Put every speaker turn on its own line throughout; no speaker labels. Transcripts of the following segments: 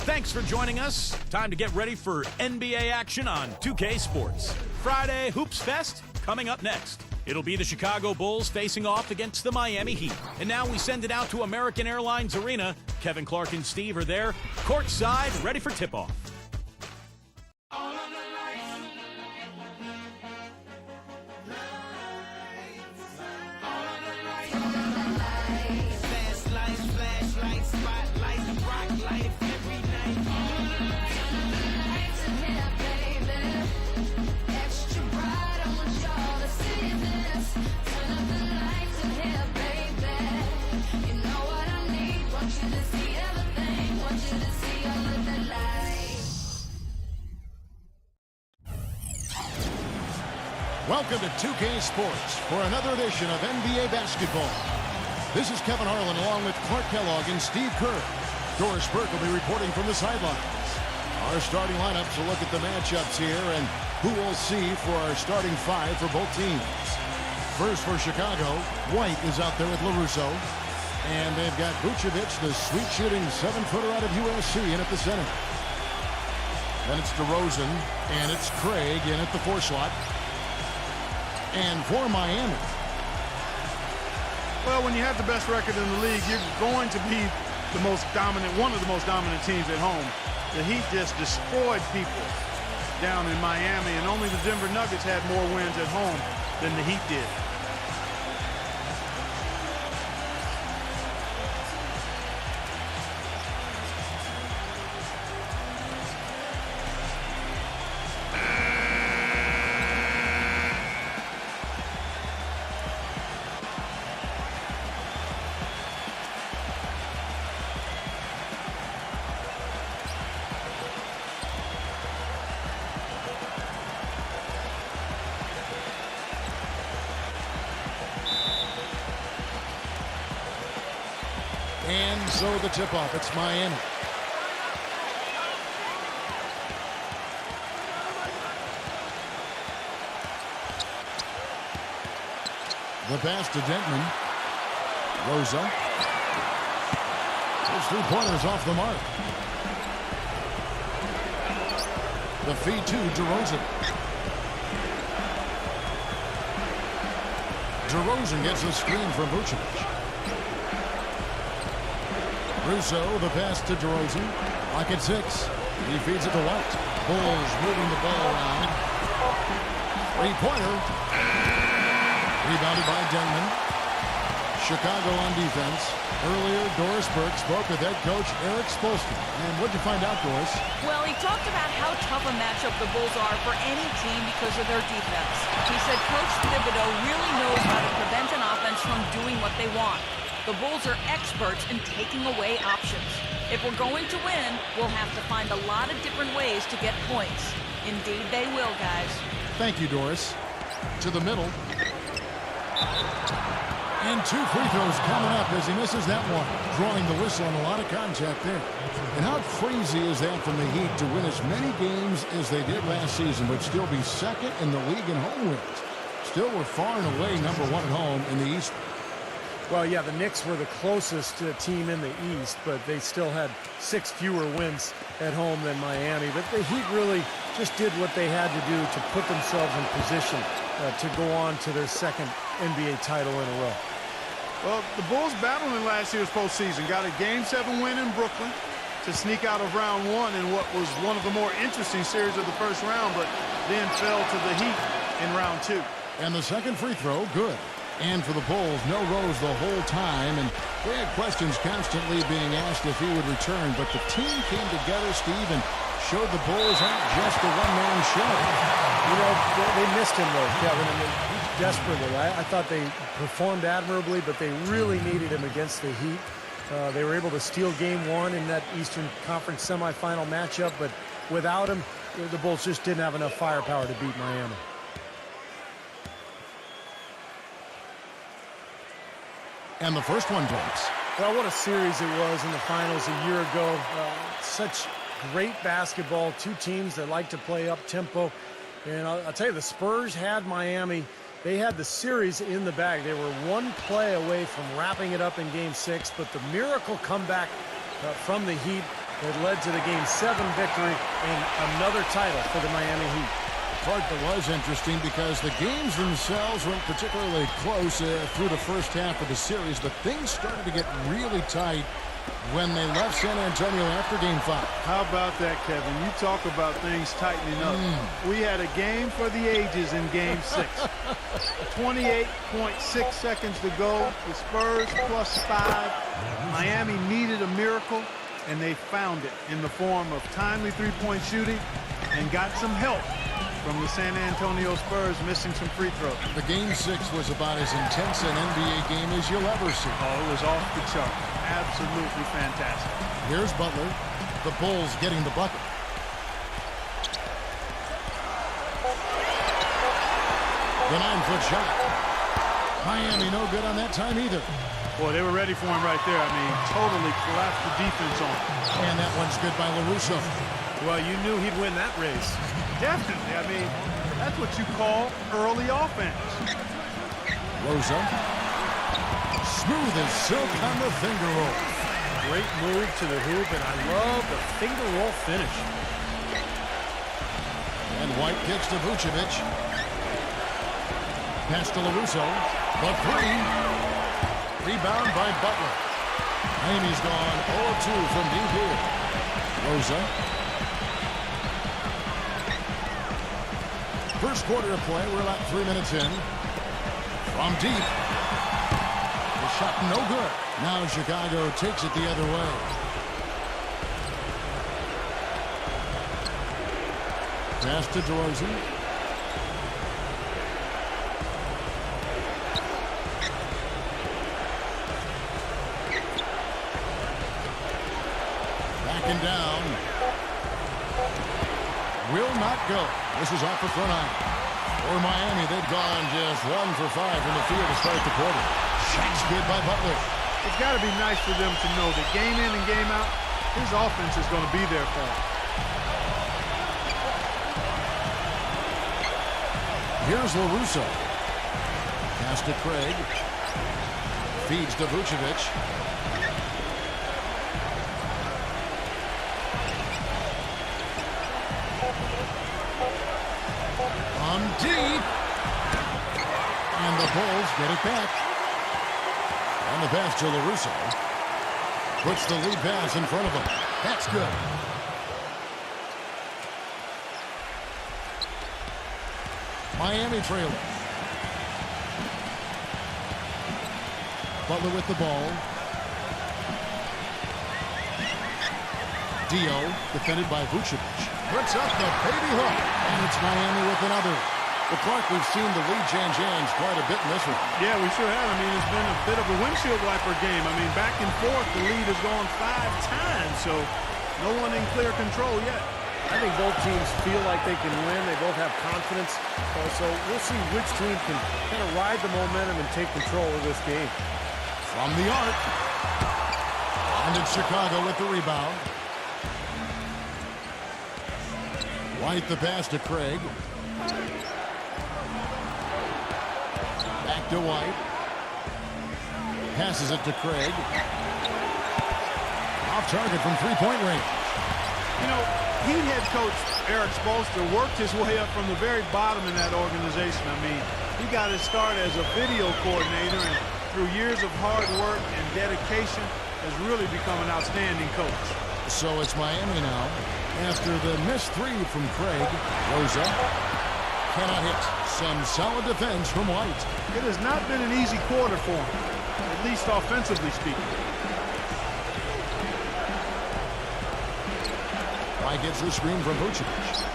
Thanks for joining us. Time to get ready for NBA action on 2K Sports. Friday Hoops Fest coming up next. It'll be the Chicago Bulls facing off against the Miami Heat. And now we send it out to American Airlines Arena. Kevin Clark and Steve are there, courtside, ready for tip-off.
Welcome to 2K Sports for another edition of NBA basketball. This is Kevin Harlan along with Clark Kellogg and Steve Kerr. Doris Burke will be reporting from the sidelines. Our starting lineups will look at the matchups here and who we'll see for our starting five for both teams. First for Chicago, White is out there with LaRusso. And they've got Vucevic, the sweet-shooting 7-footer out of USC, in at the center. Then it's DeRozan, and it's Craig in at the 4 slot. And for Miami,
well, when you have the best record in the league, you're going to be the most dominant, one of the most dominant teams at home. The Heat just destroyed people down in Miami, and only the Denver Nuggets had more wins at home than the Heat did.
and so the tip-off, it's Miami. The pass to Dentman. Rosa. His 3-pointers off the mark. The feed to DeRozan. DeRozan gets a screen from Vucevic. Russo, the pass to DeRozan. Lock at 6. He feeds it to White. Bulls moving the ball around. 3-pointer. Rebounded by Denman. Chicago on defense. Earlier, Doris Burke spoke with head coach Eric Spoelstra. And what'd you find out, Doris?
Well, he talked about how tough a matchup the Bulls are for any team because of their defense. He said Coach Thibodeau really knows how to prevent an offense from doing what they want. The Bulls are experts in taking away options. If we're going to win, we'll have to find a lot of different ways to get points. Indeed, they will, guys.
Thank you, Doris. To the middle. And 2 free throws coming up as he misses that one. Drawing the whistle and a lot of contact there. And how crazy is that from the Heat to win as many games as they did last season, but still be second in the league in home wins. Still, we're far and away number 1 at home in the East.
Well, yeah, the Knicks were the closest team in the East, but they still had 6 fewer wins at home than Miami. But the Heat really just did what they had to do to put themselves in position to go on to their second NBA title in a row.
Well, the Bulls battled in last year's postseason. Got a Game 7 win in Brooklyn to sneak out of round 1 in what was one of the more interesting series of the first round, but then fell to the Heat in round 2.
And the second free throw, good. And for the Bulls, no Rose the whole time, and they had questions constantly being asked if he would return, but the team came together, Steve, and showed the Bulls aren't just a one-man show.
You know, they missed him, though, Kevin, and desperately. I thought they performed admirably, but they really needed him against the Heat. They were able to steal Game 1 in that Eastern Conference semifinal matchup, but without him, the Bulls just didn't have enough firepower to beat Miami.
And the first one breaks.
Well, what a series it was in the finals a year ago. Such great basketball. 2 teams that like to play up-tempo. And I'll tell you, the Spurs had Miami. They had the series in the bag. They were 1 play away from wrapping it up in Game 6. But the miracle comeback from the Heat that led to the Game 7 victory and another title for the Miami Heat.
Part that was interesting because the games themselves weren't particularly close through the first half of the series, but things started to get really tight when they left San Antonio after Game 5.
How about that, Kevin? You talk about things tightening up. We had a game for the ages in Game 6. 28.6 seconds to go. The Spurs +5. Miami needed a miracle, and they found it in the form of timely three-point shooting and got some help from the San Antonio Spurs missing some free throws.
The Game 6 was about as intense an NBA game as you'll ever see.
Oh, it was off the chart. Absolutely fantastic.
Here's Butler. The Bulls getting the bucket. The 9-foot shot. Miami no good on that time either.
Boy, they were ready for him right there. I mean, totally collapsed the defense on him.
And that one's good by LaRusso.
Well, you knew he'd win that race.
Definitely. I mean, that's what you call early offense.
Rosa. Smooth as silk on the finger roll.
Great move to the hoop, and I love the finger roll finish.
And White kicks to Vucevic. Pass to LaRusso. The three. Rebound by Butler. Miami's gone 0-2 from deep here. Rosa. First quarter of play. We're about 3 minutes in. From deep. The shot no good. Now Chicago takes it the other way. Pass to DeRozan. Backing down. Will not go. This is off the front eye. For Miami, they've gone just 1 for 5 from the field to start the quarter. Shot's good by Butler.
It's got to be nice for them to know that game in and game out, his offense is going to be there for him.
Here's LaRusso. Pass to Craig. Feeds to Vucevic. On deep. And the Bulls get it back. On the pass to LaRusso. Puts the lead pass in front of him. That's good. Miami trailing. Butler with the ball. Dio, defended by Vucevic. Puts up the baby hook. And it's Miami with another. Well, Clark, we've seen the lead change hands quite a bit in this one.
Yeah, we sure have. I mean, it's been a bit of a windshield wiper game. I mean, back and forth, the lead has gone 5 times, so no one in clear control yet.
I think both teams feel like they can win. They both have confidence. So we'll see which team can kind of ride the momentum and take control of this game.
From the arc. And it's Chicago with the rebound. White the pass to Craig. Back to White. Passes it to Craig. Off target from three-point range.
You know, Heat head coach Eric Spoelstra worked his way up from the very bottom in that organization. I mean, he got his start as a video coordinator, and through years of hard work and dedication has really become an outstanding coach.
So it's Miami now. After the missed three from Craig, Rosa cannot hit. Some solid defense from White.
It has not been an easy quarter for him, at least offensively speaking.
White gets the screen from Vucevic.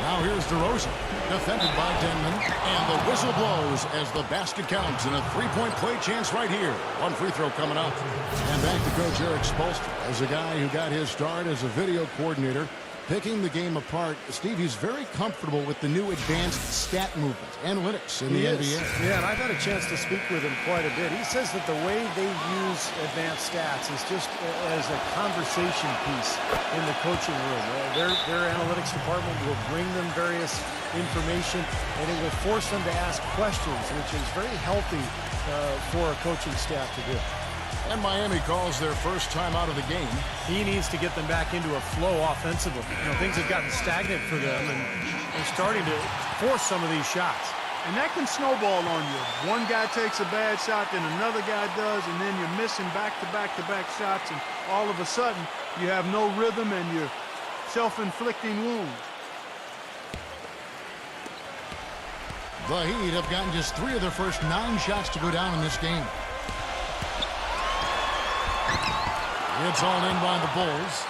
Now here's DeRozan, defended by Denman, and the whistle blows as the basket counts, and a three-point play chance right here. One free throw coming up. And back to Coach Eric Spoelstra, as a guy who got his start as a video coordinator, picking the game apart. Steve, he's very comfortable with the new advanced stat movement, analytics in the NBA.
Yeah, and I've had a chance to speak with him quite a bit. He says that the way they use advanced stats is just as a conversation piece in the coaching room. Their analytics department will bring them various information, and it will force them to ask questions, which is very healthy for a coaching staff to do.
And Miami calls their first time out of the game.
He needs to get them back into a flow offensively. You know, things have gotten stagnant for them, and they're starting to force some of these shots.
And that can snowball on you. One guy takes a bad shot, then another guy does, and then you're missing back-to-back-to-back shots, and all of a sudden you have no rhythm and you're self-inflicting wounds.
The Heat have gotten just 3 of their first 9 shots to go down in this game. It's all in by the Bulls.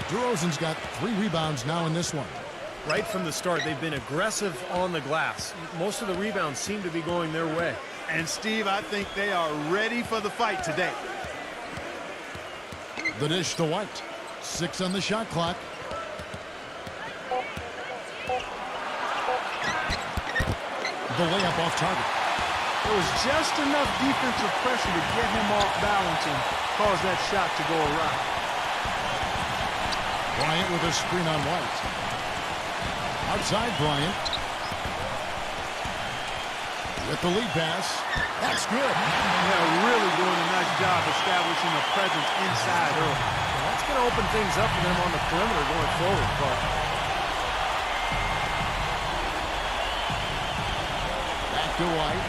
DeRozan's got 3 rebounds now in this one.
Right from the start, they've been aggressive on the glass. Most of the rebounds seem to be going their way.
And, Steve, I think they are ready for the fight today.
The dish to White. 6 on the shot clock. The layup off target.
There was just enough defensive pressure to get him off balance and cause that shot to go awry.
Bryant with a screen on White. Outside Bryant. With the lead pass. That's good.
They're really doing a nice job establishing a presence inside early.
That's going to open things up for them on the perimeter going forward, Clark.
Back to White.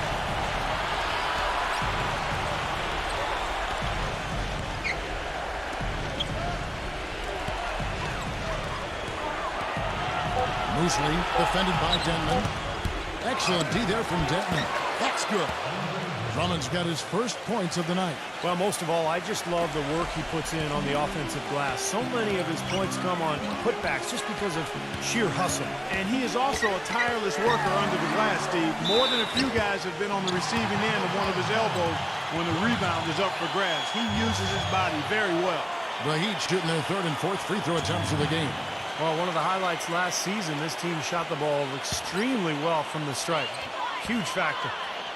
Mosley defended by Denman. Excellent D there from Denman. That's good. Drummond's got his first points of the night.
Well, most of all, I just love the work he puts in on the offensive glass. So many of his points come on putbacks just because of sheer hustle.
And he is also a tireless worker under the glass, Steve. More than a few guys have been on the receiving end of one of his elbows when the rebound is up for grabs. He uses his body very well.
The Heat shooting their 3rd and 4th free throw attempts of the game.
Well, one of the highlights last season, this team shot the ball extremely well from the stripe. Huge factor.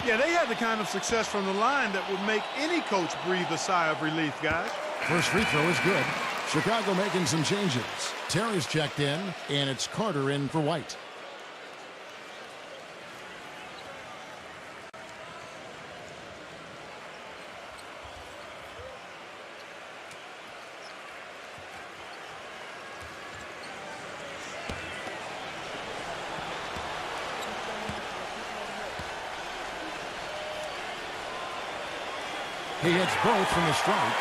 Yeah, they had the kind of success from the line that would make any coach breathe a sigh of relief, guys.
First free throw is good. Chicago making some changes. Terry's checked in, and it's Carter in for White. He hits both from the stripe.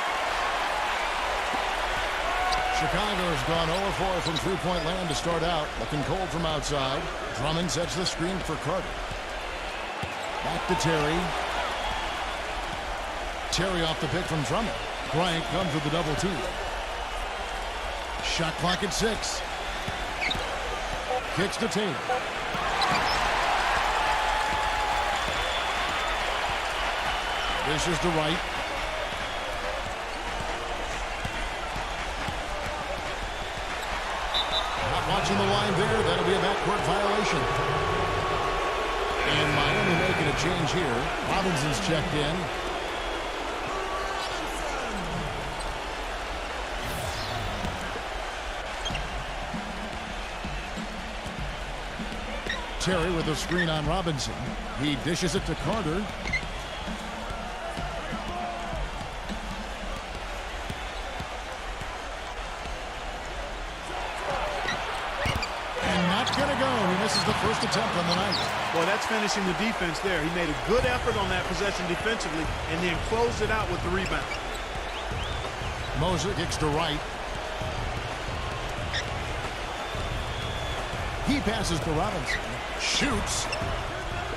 Chicago has gone 0-4 from three-point land to start out. Looking cold from outside. Drummond sets the screen for Carter. Back to Terry. Terry off the pick from Drummond. Bryant comes with the double team. Shot clock at 6. Kicks to Taylor. Dishes to Wright. Not watching the line there. That'll be a backcourt violation. And Miami making a change here. Robinson's checked in. Terry with a screen on Robinson. He dishes it to Carter. This is the first attempt on the night.
Well, that's finishing the defense there. He made a good effort on that possession defensively and then closed it out with the rebound.
Moser kicks to Wright. He passes to Robinson. Shoots.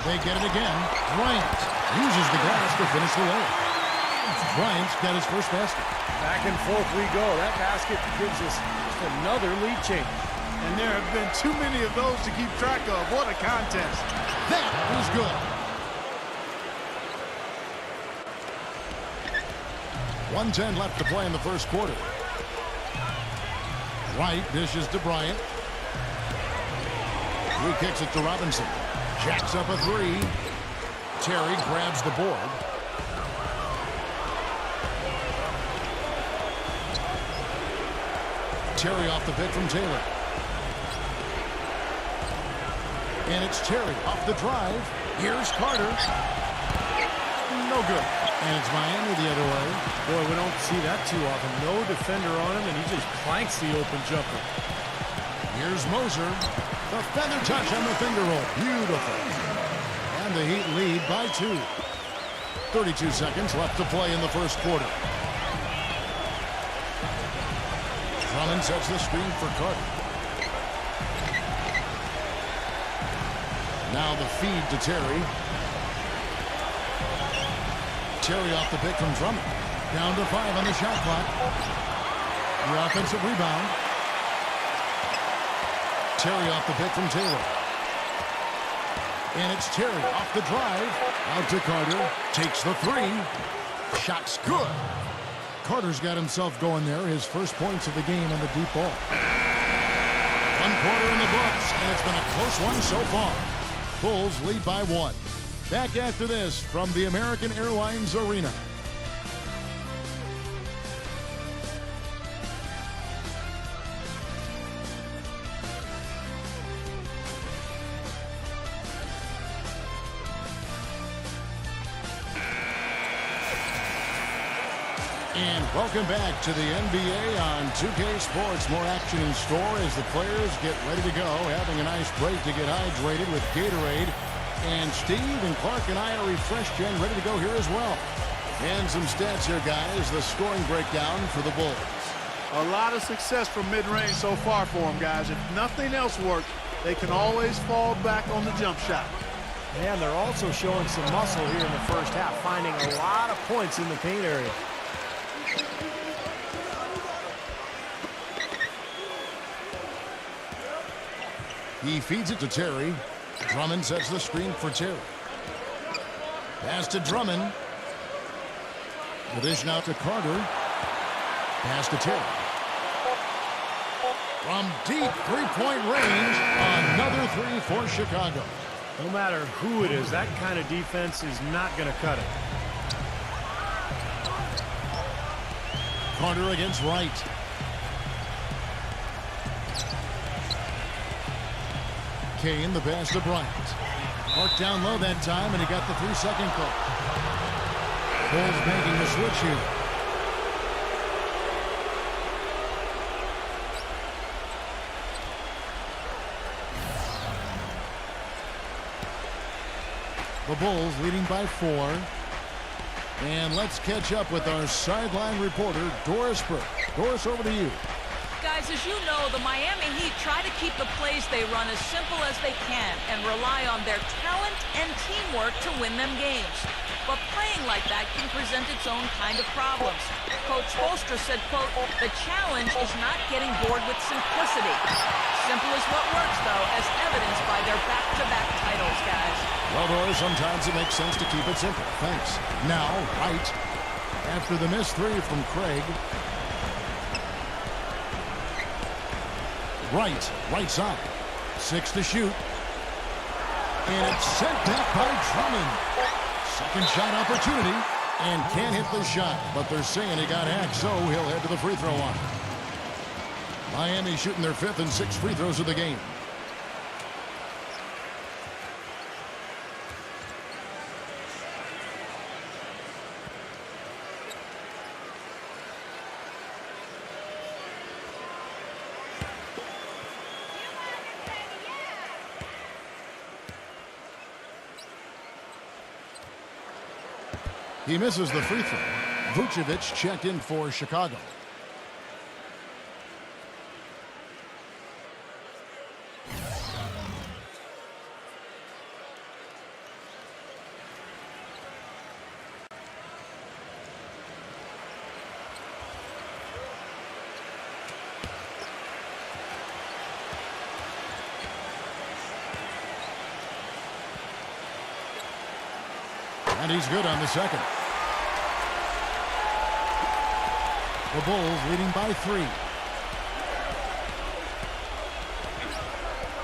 They get it again. Bryant uses the glass to finish the layup. Bryant's got his first basket.
Back and forth we go. That basket gives us just another lead change.
And there have been too many of those to keep track of. What a contest.
That was good. 1:10 left to play in the first quarter. Wright dishes to Bryant. He kicks it to Robinson. Jacks up a 3. Terry grabs the board. Terry off the pick from Taylor. And it's Terry off the drive. Here's Carter. No good. And it's Miami the other way.
Boy, we don't see that too often. No defender on him, and he just clanks the open jumper.
Here's Moser. The feather touch on the finger roll. Beautiful. And the Heat lead by 2. 32 seconds left to play in the first quarter. Drummond sets the screen for Carter. Now the feed to Terry. Terry off the pick from Drummond. Down to 5 on the shot clock. The offensive rebound. Terry off the pick from Taylor. And it's Terry off the drive. Out to Carter. Takes the 3. Shot's good. Carter's got himself going there. His first points of the game on the deep ball. 1 quarter in the books, and it's been a close one so far. Bulls lead by 1. Back after this from the American Airlines Arena. And welcome back to the NBA on 2K Sports. More action in store as the players get ready to go. Having a nice break to get hydrated with Gatorade. And Steve and Clark and I are refreshed and ready to go here as well. And some stats here, guys. The scoring breakdown for the Bulls.
A lot of success from mid-range so far for them, guys. If nothing else works, they can always fall back on the jump shot.
And they're also showing some muscle here in the first half, finding a lot of points in the paint area.
He feeds it to Terry. Drummond sets the screen for Terry. Pass to Drummond. The dish now to Carter. Pass to Terry. From deep three-point range, another 3 for Chicago.
No matter who it is, that kind of defense is not going to cut it.
Carter against Wright. Kane, the pass to Bryant. Marked down low that time, and he got the 3-second call. Bulls making the switch here. The Bulls leading by 4. And let's catch up with our sideline reporter, Doris Burke. Doris, over to you.
Guys, as you know, the Miami Heat try to keep the plays they run as simple as they can and rely on their talent and teamwork to win them games. But playing like that can present its own kind of problems. Coach Spoelstra said, quote, "The challenge is not getting bored with simplicity." Simple is what works, though, as evidenced by their back-to-back titles, guys.
Well, Doris, sometimes it makes sense to keep it simple. Thanks. Now, Wright, after the missed 3 from Craig. Right side. 6 to shoot. And it's sent back by Drummond. Second shot opportunity. And can't hit the shot. But they're saying he got hacked, so he'll head to the free throw line. Miami shooting their 5th and 6th free throws of the game. He misses the free throw. Vucevic checked in for Chicago. And he's good on the second. The Bulls leading by 3.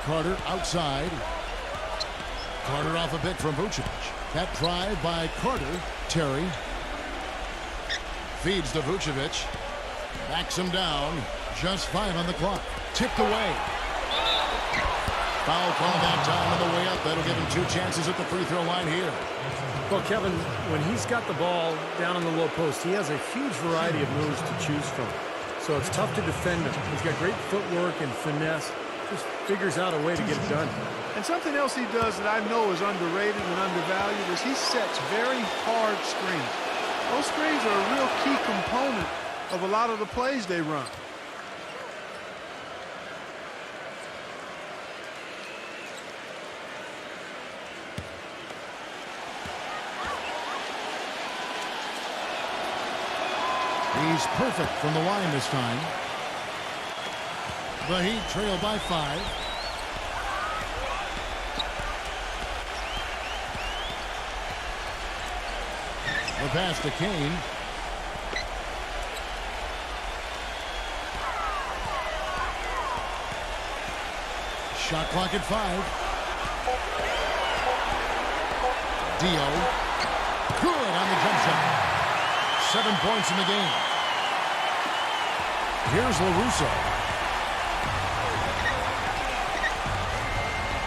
Carter outside. Carter off a pick from Vucevic. That drive by Carter. Terry. Feeds to Vucevic. Backs him down. Just 5 on the clock. Tipped away. Foul call that time on the way up. That'll give him 2 chances at the free throw line here.
Well, Kevin, when he's got the ball down on the low post, he has a huge variety of moves to choose from. So it's tough to defend him. He's got great footwork and finesse. Just figures out a way to get it done.
And something else he does that I know is underrated and undervalued is he sets very hard screens. Those screens are a real key component of a lot of the plays they run.
He's perfect from the line this time. The Heat trail by 5. The pass to Kane. Shot clock at 5. Dio. Good on the jump shot. 7 points in the game. Here's LaRusso.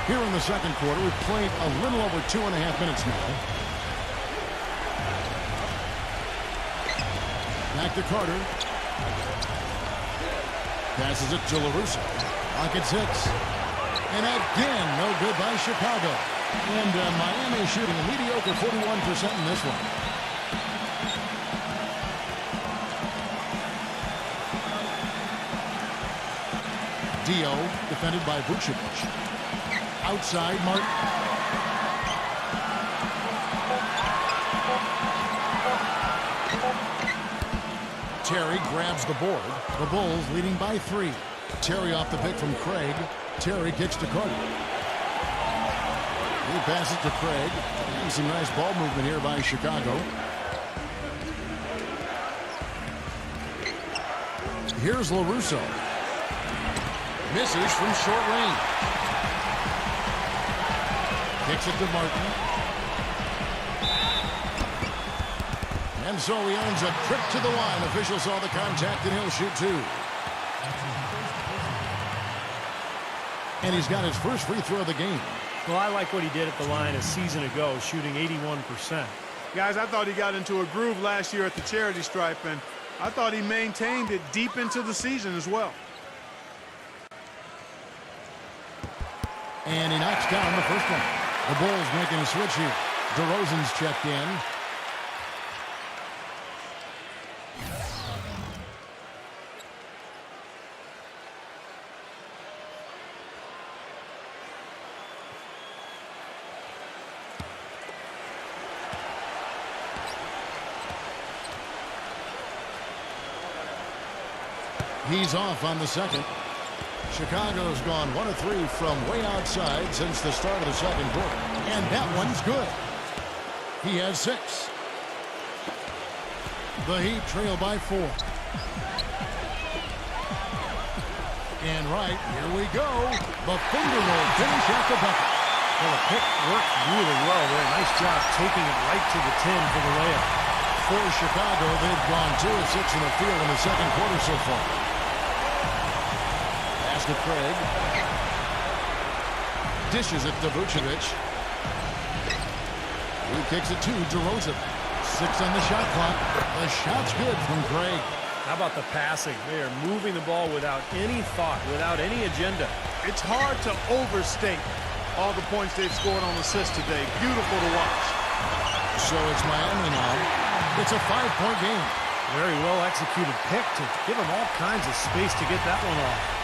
Here in the second quarter, we've played a little over 2.5 minutes now. Back to Carter. Passes it to LaRusso. Clock at 6. And again, no good by Chicago. And Miami shooting a mediocre 41% in this one. Dio, defended by Vucevic. Outside, Martin. Terry grabs the board. The Bulls leading by 3. Terry off the pick from Craig. Terry kicks to Carter. He passes to Craig. And some nice ball movement here by Chicago. Here's LaRusso. Misses from short range. Kicks it to Martin. And so he earns a trip to the line. Official saw the contact and he'll shoot 2. And he's got his first free throw of the game.
Well, I like what he did at the line a season ago, shooting 81%.
Guys, I thought he got into a groove last year at the charity stripe, and I thought he maintained it deep into the season as well.
And he knocks down the first one. The Bulls making a switch here. DeRozan's checked in. He's off on the second. Chicago's gone 1 of 3 from way outside since the start of the second quarter. And that one's good. He has 6. The Heat trail by 4. And right, here we go. The finger roll finish at the bucket.
Well, the pick worked really well there. Nice job taking it right to the 10 for the layup.
For Chicago, they've gone 2 of 6 in the field in the second quarter so far. To Craig. Dishes it to Vucevic. He kicks it to DeRozan. 6 on the shot clock. The shot's good from Craig.
How about the passing? They are moving the ball without any thought, without any agenda.
It's hard to overstate all the points they've scored on assists today. Beautiful to watch.
So it's Miami now. It's a 5-point game.
Very well executed pick to give them all kinds of space to get that one off.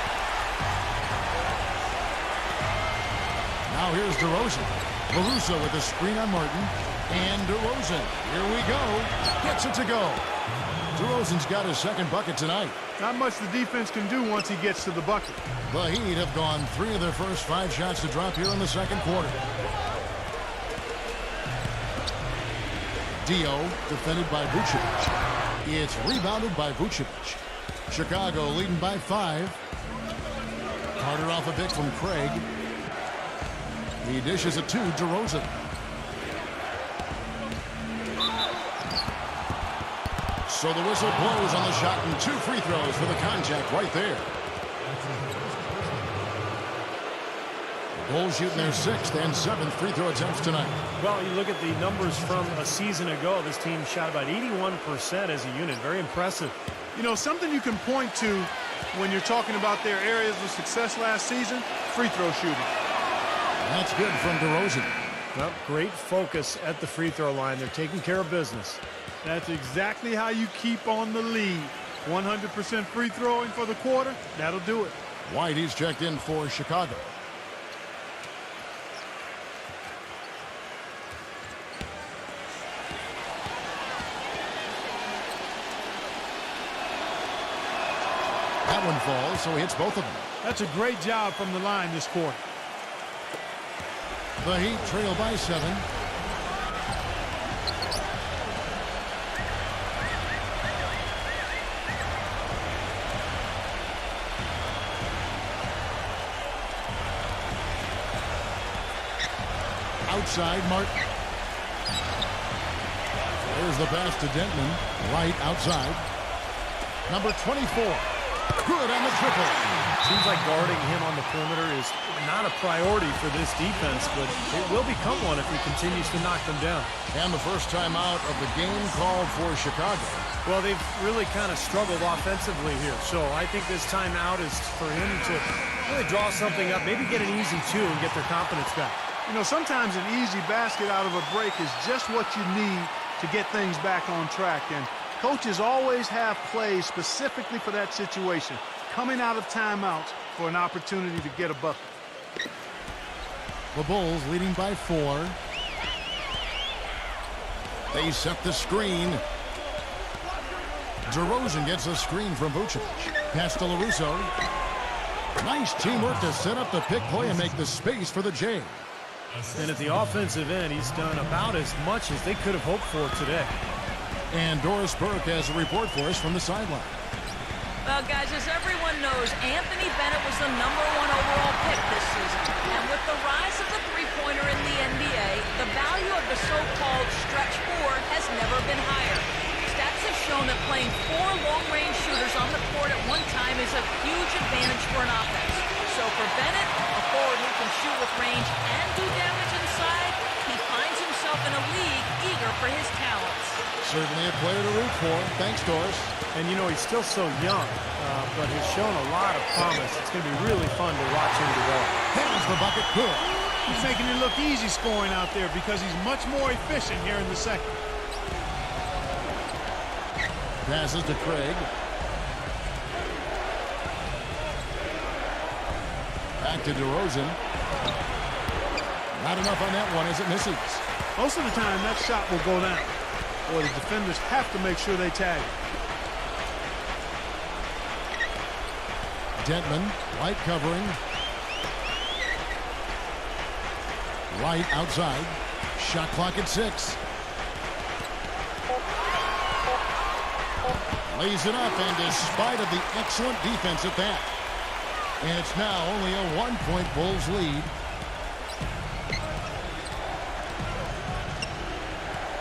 Now here's DeRozan. LaRusso with a screen on Martin. And DeRozan, here we go. Gets it to go. DeRozan's got his second bucket tonight.
Not much the defense can do once he gets to the bucket.
The Heat have gone 3 of their first 5 shots to drop here in the second quarter. Dio, defended by Vucevic. It's rebounded by Vucevic. Chicago leading by 5. Carter off a pick from Craig. He dishes it to DeRozan. So the whistle blows on the shot and 2 free throws for the contact right there. Bulls shooting their 6th and 7th free throw attempts tonight.
Well, you look at the numbers from a season ago. This team shot about 81% as a unit. Very impressive.
You know, something you can point to when you're talking about their areas of success last season, free throw shooting.
That's good from DeRozan.
Well, great focus at the free throw line. They're taking care of business.
That's exactly how you keep on the lead. 100% free throwing for the quarter, that'll do it.
White, he's checked in for Chicago. That one falls, so he hits both of them.
That's a great job from the line this quarter.
The Heat trail by 7. Outside, Martin. There's the pass to Denton. Right outside. Number 24. Good on the triple.
Seems like guarding him on the perimeter is not a priority for this defense, but it will become one if he continues to knock them down.
And the first time out of the game called for Chicago.
Well, they've really kind of struggled offensively here, so I think this timeout is for him to really draw something up, maybe get an easy 2 and get their confidence back.
You know, sometimes an easy basket out of a break is just what you need to get things back on track. And coaches always have plays specifically for that situation, coming out of timeouts for an opportunity to get a bucket.
The Bulls leading by 4. They set the screen. DeRozan gets a screen from Vucevic. Pass to LaRusso. Nice teamwork to set up the pick play and make the space for the J.
And at the offensive end, he's done about as much as they could have hoped for today.
And Doris Burke has a report for us from the sideline.
Well, guys, as everyone knows, Anthony Bennett was the #1 overall pick this season. And with the rise of the three-pointer in the NBA, the value of the so-called stretch 4 has never been higher. Stats have shown that playing 4 long-range shooters on the court at one time is a huge advantage for an offense. So for Bennett, a forward who can shoot with range and do damage inside, he finds himself in a league eager for his talents.
Certainly a player to root for. Thanks, Doris.
And, you know, he's still so young, but has shown a lot of promise. It's going to be really fun to watch him develop.
There's the bucket. Good.
He's making it look easy scoring out there because he's much more efficient here in the second.
Passes to Craig. Back to DeRozan. Not enough on that one as it misses.
Most of the time, that shot will go down. Or the defenders have to make sure they tag it.
Denton, White covering. White outside. Shot clock at 6. Lays it up, and despite of the excellent defense at that, and it's now only a 1-point Bulls lead.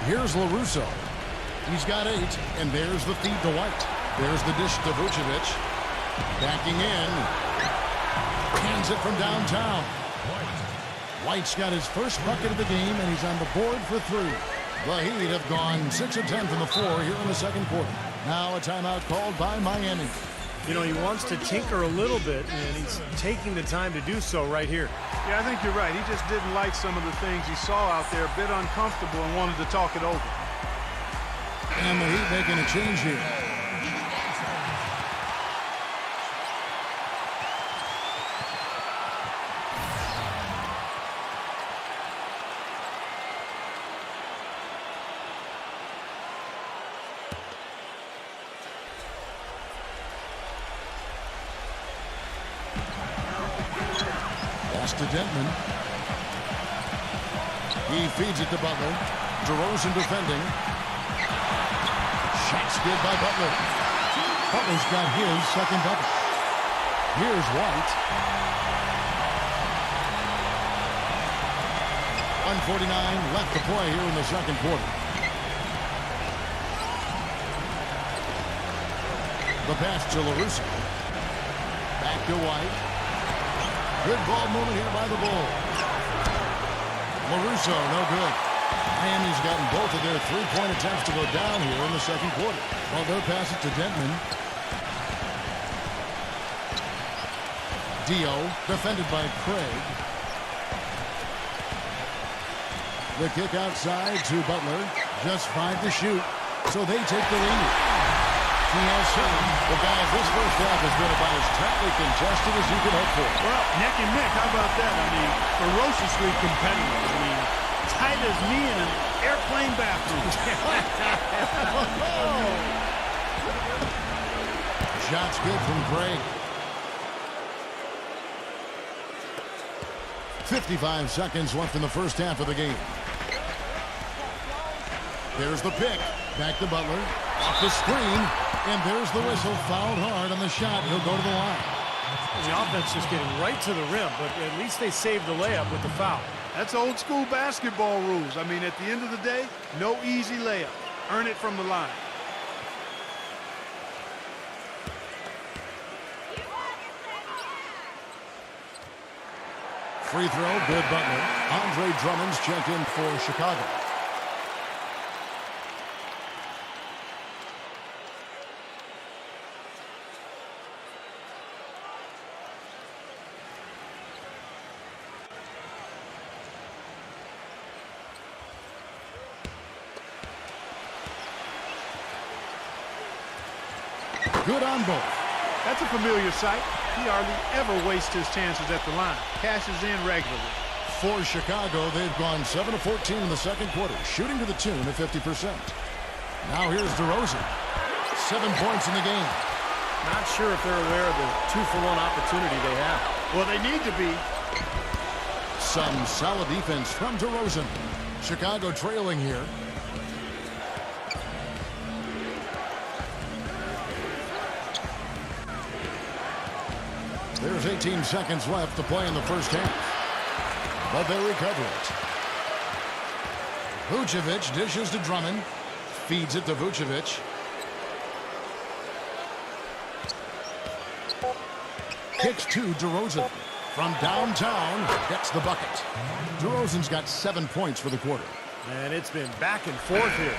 Here's LaRusso. He's got 8, and there's the feed to White. There's the dish to Vucevic. Backing in. Hands it from downtown. White's got his first bucket of the game, and he's on the board for 3. The Heat have gone 6 of 10 from the floor here in the second quarter. Now a timeout called by Miami.
You know, he wants to tinker a little bit, and he's taking the time to do so right here.
Yeah, I think you're right. He just didn't like some of the things he saw out there, a bit uncomfortable, and wanted to talk it over.
And the Heat making a change here. To Denton. He feeds it to Butler. DeRozan defending. Shot's good by Butler. Butler's got his second bucket. Here's White. 1:49 left to play here in the second quarter. The pass to LaRusso. Back to White. Good ball movement here by the Bulls. LaRusso, no good. Miami's gotten both of their three-point attempts to go down here in the second quarter. Well, they'll pass it to Dentman. Dio, defended by Craig. The kick outside to Butler. Just 5 to shoot, so they take the lead. He has seven. But guys, this first half has been about as tightly contested as you could hope for.
Well, neck and neck, how about that? I mean, ferociously competitive. I mean, tight as me in an airplane bathroom.
Shots good from Craig. 55 seconds left in the first half of the game. There's the pick. Back to Butler. Off the screen. And there's the whistle. Fouled hard on the shot. He'll go to the line.
The offense just getting right to the rim, but at least they saved the layup with the foul.
That's old school basketball rules. I mean, at the end of the day, no easy layup. Earn it from the line.
Free throw, good Butler. Andre Drummond's checked in for Chicago. Good on both.
That's a familiar sight. He hardly ever wastes his chances at the line. Cashes in regularly.
For Chicago, they've gone 7 of 14 in the second quarter, shooting to the tune of 50%. Now here's DeRozan. 7 points in the game.
Not sure if they're aware of the 2-for-1 opportunity they have.
Well, they need to be.
Some solid defense from DeRozan. Chicago trailing here. There's 18 seconds left to play in the first half. But they recover it. Vucevic dishes to Drummond. Feeds it to Vucevic. Kicks to DeRozan. From downtown, gets the bucket. DeRozan's got 7 points for the quarter.
And it's been back and forth here.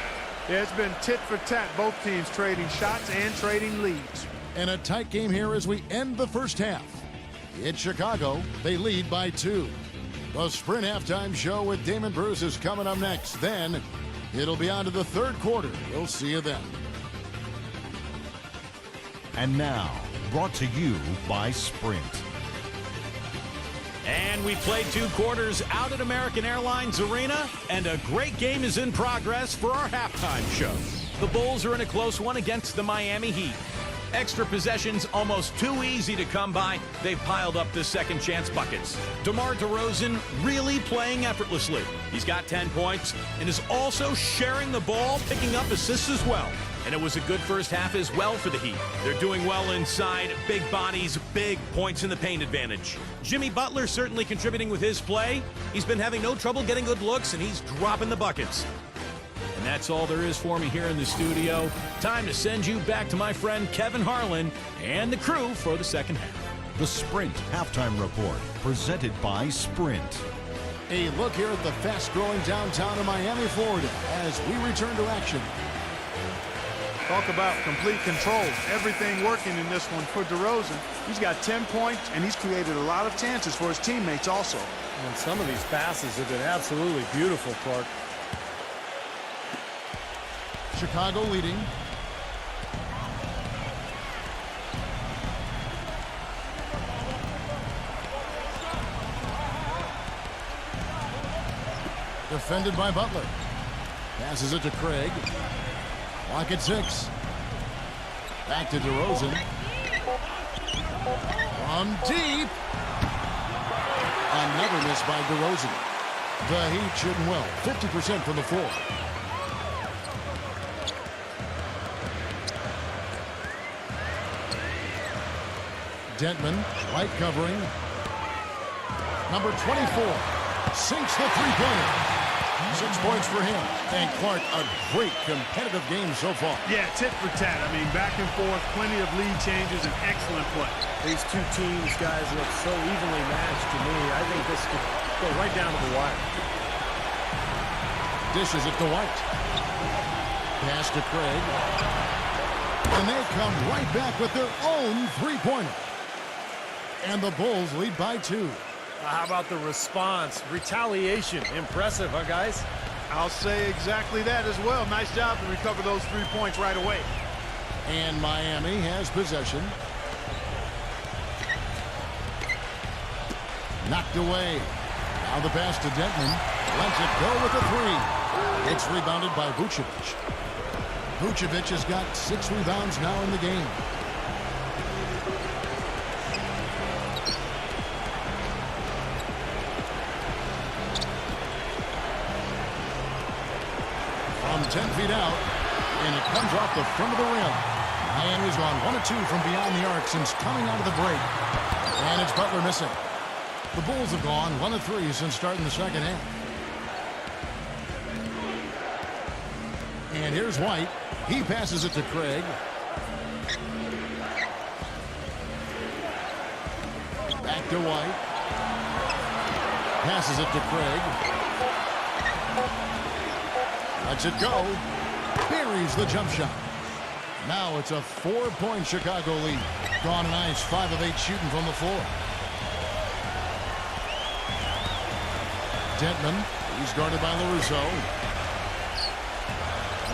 Yeah, it's been tit for tat. Both teams trading shots and trading leads.
And a tight game here as we end the first half. It's Chicago. They lead by 2. The Sprint Halftime Show with Damon Bruce is coming up next. Then it'll be on to the third quarter. We'll see you then.
And now, brought to you by Sprint.
And we played 2 quarters out at American Airlines Arena, and a great game is in progress for our halftime show. The Bulls are in a close one against the Miami Heat. Extra possessions almost too easy to come by. They've piled up the second chance buckets. DeMar DeRozan really playing effortlessly. He's got 10 points and is also sharing the ball, picking up assists as well. And it was a good first half as well for the Heat. They're doing well inside, big bodies, big points in the paint advantage. Jimmy Butler certainly contributing with his play. He's been having no trouble getting good looks, and he's dropping the buckets. And that's all there is for me here in the studio. Time to send you back to my friend Kevin Harlan and the crew for the second half.
The Sprint Halftime Report, presented by Sprint.
A look here at the fast-growing downtown of Miami, Florida, as we return to action.
Talk about complete control. Everything working in this one for DeRozan. He's got 10 points, and he's created a lot of chances for his teammates also.
And some of these passes have been absolutely beautiful, Clark.
Chicago leading. Defended by Butler. Passes it to Craig. Clock at 6. Back to DeRozan. From deep. Another miss by DeRozan. The Heat shooting well. 50% from the floor. Dentman, light covering. Number 24 sinks the three-pointer. 6 points for him. And Clark, a great competitive game so far.
Yeah, tit for tat. I mean, back and forth, plenty of lead changes, and excellent play.
These two teams, guys, look so evenly matched to me. I think this could go right down to the wire.
Dishes it to White. Pass to Craig. And they come right back with their own three-pointer. And the Bulls lead by 2.
How about the response? Retaliation. Impressive, huh, guys?
I'll say exactly that as well. Nice job to recover those 3 points right away.
And Miami has possession. Knocked away. Now the pass to Denton. Lets it go with a 3. It's rebounded by Vucevic. Vucevic has got 6 rebounds now in the game. From 10 feet out, and it comes off the front of the rim. Miami's gone 1 of 2 from beyond the arc since coming out of the break. And it's Butler missing. The Bulls have gone 1 of 3 since starting the second half. And here's White. He passes it to Craig. Back to White. Passes it to Craig. Lets it go. Buries the jump shot. Now it's a 4-point Chicago lead. Gone nice, 5 of 8 shooting from the floor. Denton, he's guarded by LaRusso.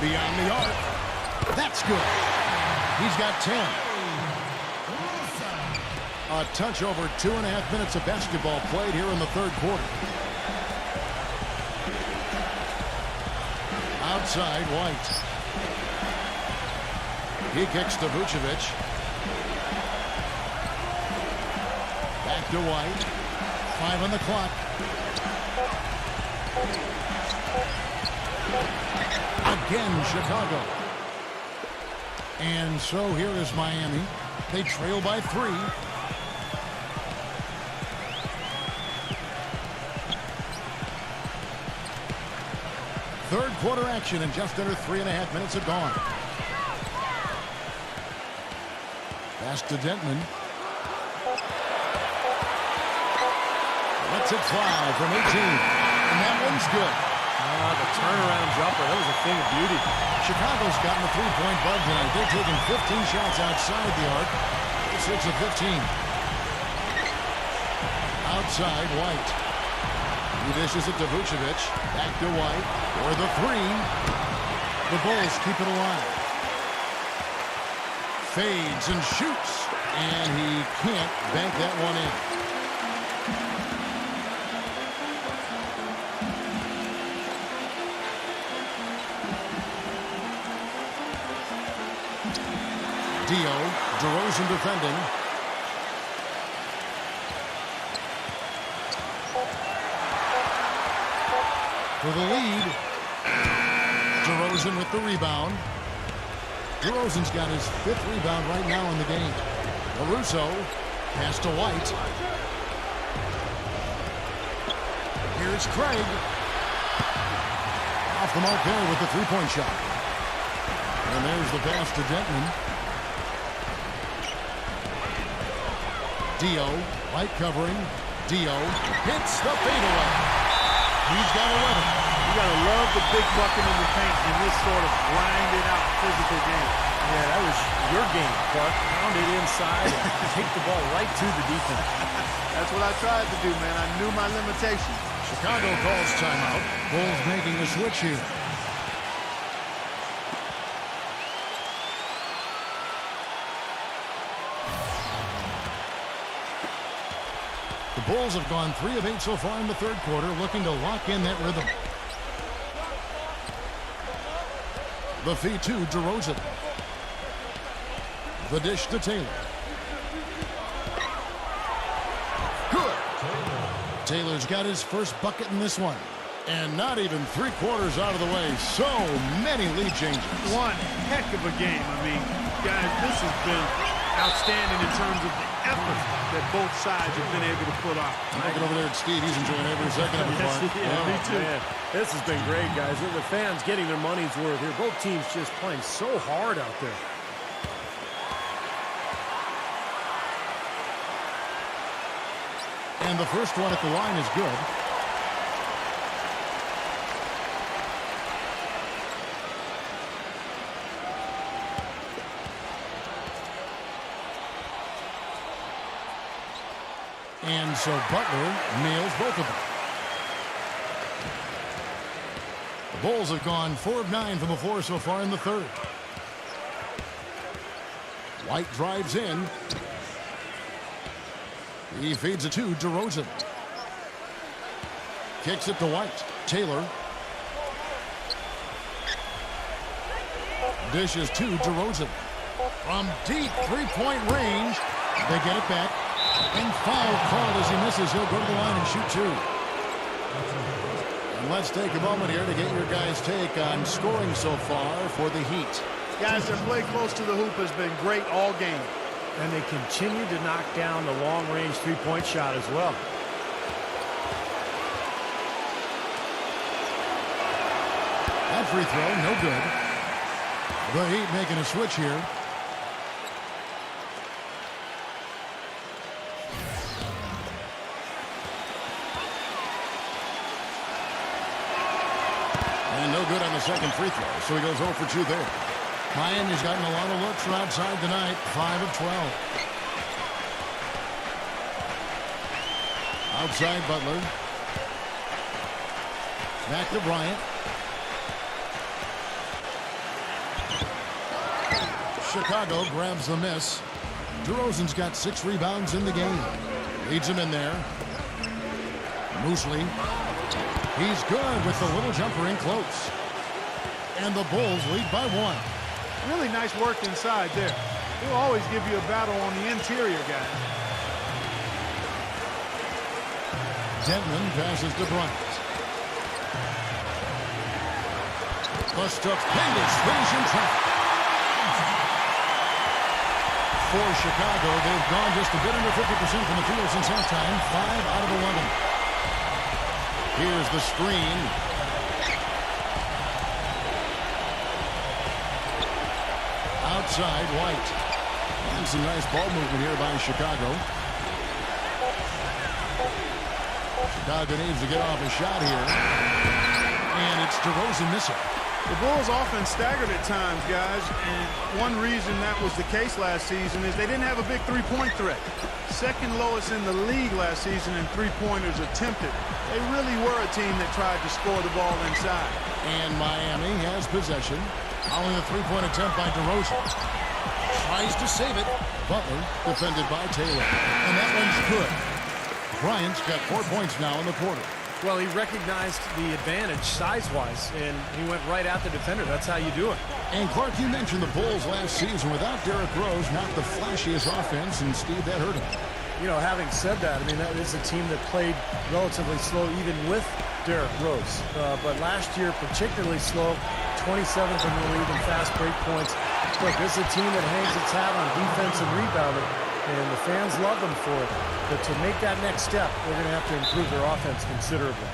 Beyond the arc. That's good. He's got 10. A touch over 2.5 minutes of basketball played here in the third quarter. Outside, White. He kicks to Vucevic. Back to White. 5 on the clock. Again, Chicago. And so here is Miami. They trail by 3. Third quarter action, and just under 3.5 minutes have gone. Pass to Denton. Lets it fly from 18. And that one's good.
The turnaround jumper, that was a thing of beauty.
Chicago's gotten the 3-point bug tonight. They're taking 15 shots outside the arc. 6 of 15. Outside, White. He dishes it to Vucevic. Back to White. For the 3. The Bulls keep it alive. Fades and shoots. And he can't bank that one in. Dio, DeRozan defending. For the lead. DeRozan with the rebound. DeRozan's got his 5th rebound right now in the game. LaRusso, pass to White. Here's Craig. Off the mark there with the 3-point shot. And there's the pass to Denton. Dio, White covering. Dio hits the fadeaway. He's got 11.
You got to love the big bucket in the paint in this sort of grinded out physical game.
Yeah, that was your game, Clark. Pound it inside and take the ball right to the defense.
That's what I tried to do, man. I knew my limitations.
Chicago calls timeout. Bulls making a switch here. The Bulls have gone 3 of 8 so far in the third quarter, looking to lock in that rhythm. The feed to DeRozan. The dish to Taylor. Good. Taylor's got his first bucket in this one. And not even 3/4 out of the way. So many lead changes.
One heck of a game. I mean, guys, this has been outstanding in terms of the effort that both sides have been able to put on.
Looking over there at Steve. He's enjoying every second of it, Mark.
Me too.
Man, this has been great, guys. The fans getting their money's worth here. Both teams just playing so hard out there.
And the first one at the line is good. And so Butler nails both of them. The Bulls have gone 4 of 9 from the floor so far in the third. White drives in. He feeds it to DeRozan. Kicks it to White. Taylor. Dishes to DeRozan. From deep three-point range. They get it back. And foul called as he misses. He'll go to the line and shoot two. And let's take a moment here to get your guys' take on scoring so far for the Heat.
Guys, their play close to the hoop has been great all game.
And they continue to knock down the long-range three-point shot as well.
That free throw, no good. The Heat making a switch here. And no good on the second free throw, so he goes 0 for 2 there. Miami's gotten a lot of looks from outside tonight, 5 of 12. Outside Butler. Back to Bryant. Chicago grabs the miss. DeRozan's got 6 rebounds in the game. Leads him in there. Mosley. He's good with the little jumper in close. And the Bulls lead by 1.
Really nice work inside there. He'll always give you a battle on the interior, guys.
Denman passes to Bryant. The stupendous finishing trap. For Chicago, they've gone just a bit under 50% from the field since halftime. 5 out of 11. Here's the screen. Outside, White. And some nice ball movement here by Chicago. Chicago needs to get off a shot here. And it's DeRozan missing.
The Bulls' offense staggered at times, guys, and one reason that was the case last season is they didn't have a big three-point threat. Second lowest in the league last season in three-pointers attempted. They really were a team that tried to score the ball inside.
And Miami has possession. Following a three-point attempt by DeRozan. Tries to save it. Butler defended by Taylor. And that one's good. Bryant's got 4 points now in the quarter.
Well, he recognized the advantage size-wise, and he went right at the defender. That's how you do it.
And Clark, you mentioned the Bulls last season without Derrick Rose, not the flashiest offense, and Steve, that hurt him.
You know, having said that, I mean, that is a team that played relatively slow even with Derrick Rose. But last year, particularly slow, 27th in the league in fast break points. Look, this is a team that hangs its hat on defense and rebounding, and the fans love them for it. But to make that next step, they're going to have to improve their offense considerably.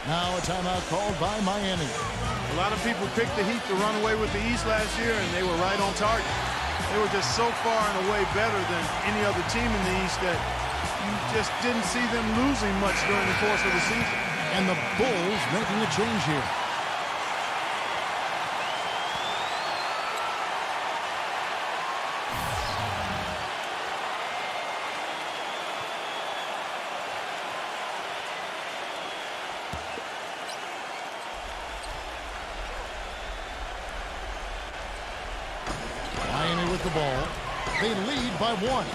Now a timeout called by Miami.
A lot of people picked the Heat to run away with the East last year, and they were right on target. They were just so far and away better than any other team in the East that you just didn't see them losing much during the course of the season.
And the Bulls making a change here. Miami with the ball. They lead by 1.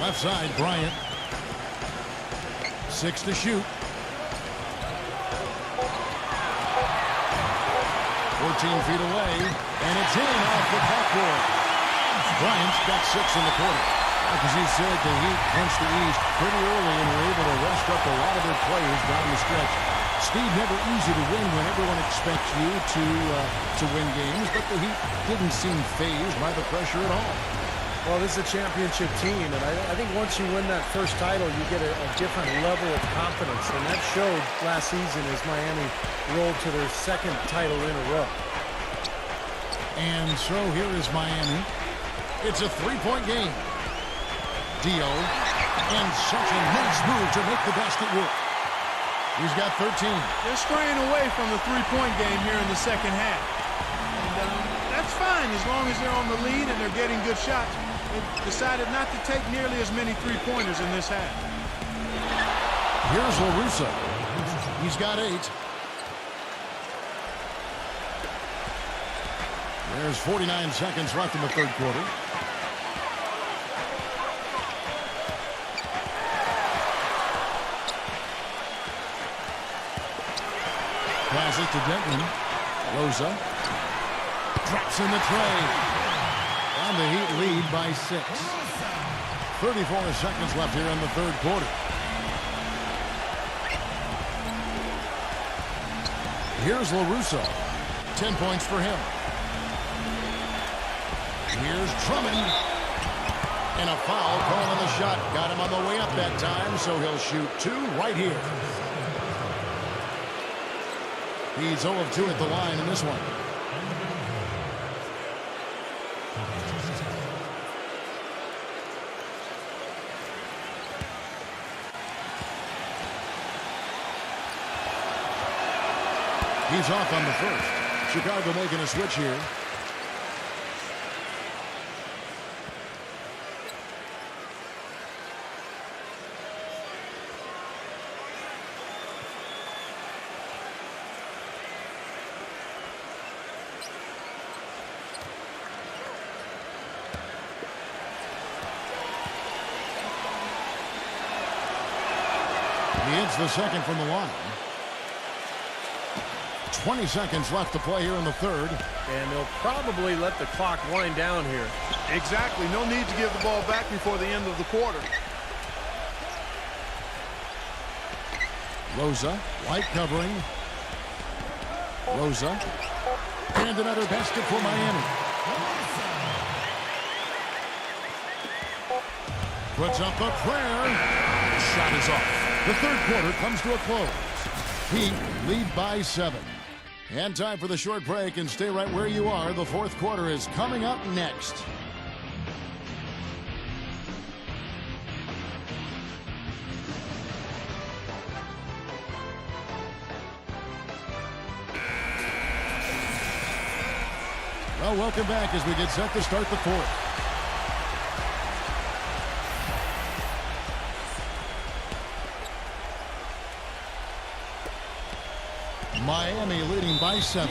Left side, Bryant. 6 to shoot. 14 feet away, and it's in off the backboard. Bryant's got 6 in the quarter. Like as you said, the Heat clinched the East pretty early and were able to rest up a lot of their players down the stretch. Steve, never easy to win when everyone expects you to win games, but the Heat didn't seem fazed by the pressure at all.
Well, this is a championship team, and I think once you win that first title, you get a different level of confidence, and that showed last season as Miami rolled to their second title in a row.
And so here is Miami. It's a three-point game. Dio, and such a nice move to make the basket work. He's got 13.
They're straying away from the three-point game here in the second half. And that's fine as long as they're on the lead and they're getting good shots. They decided not to take nearly as many three-pointers in this half.
Here's LaRusso. He's got 8. There's 49 seconds left in the third quarter. Pass it to Denton. Rosa drops in the tray. And the Heat lead by 6. 34 seconds left here in the third quarter. Here's LaRusso. 10 points for him. Here's Drummond. And a foul call on the shot. Got him on the way up that time, so he'll shoot 2 right here. He's 0 of 2 at the line in this one. He's off on the first. Chicago making a switch here. He hits the second from the line. 20 seconds left to play here in the third.
And they'll probably let the clock wind down here.
Exactly. No need to give the ball back before the end of the quarter.
Rosa, light covering. Rosa. And another basket for Miami. Puts up a prayer. Shot is off. The third quarter comes to a close. Heat lead by 7. And time for the short break, and stay right where you are. The fourth quarter is coming up next. Well, welcome back as we get set to start the fourth. Miami leading by 7.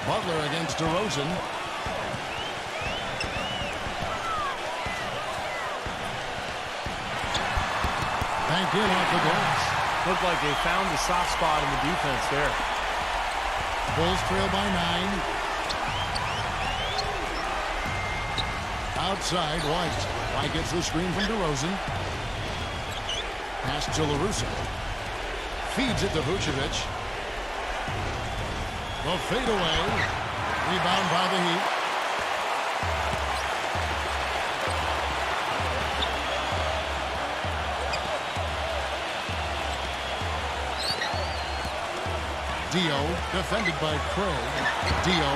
Butler against DeRozan. Banked in off the glass.
Looked like they found the soft spot in the defense there.
Bulls trail by 9. Outside, White. White gets the screen from DeRozan. Pass to LaRusso. Feeds it to Vucevic. The fadeaway. Rebound by the Heat. Dio, defended by Craig. Dio,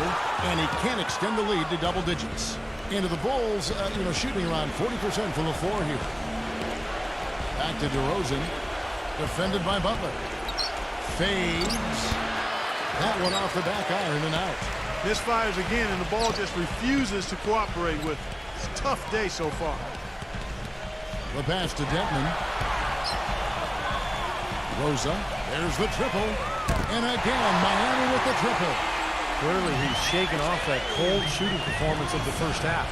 and he can't extend the lead to double digits. Into the Bulls, shooting around 40% from the floor here. Back to DeRozan. Defended by Butler. Fades. That one off the back iron and out.
Misfires again, and the ball just refuses to cooperate with it. It's a tough day so far.
The pass to Denton. Rosa. There's the triple. And again, Miami with the triple.
Clearly, he's shaken off that cold shooting performance of the first half.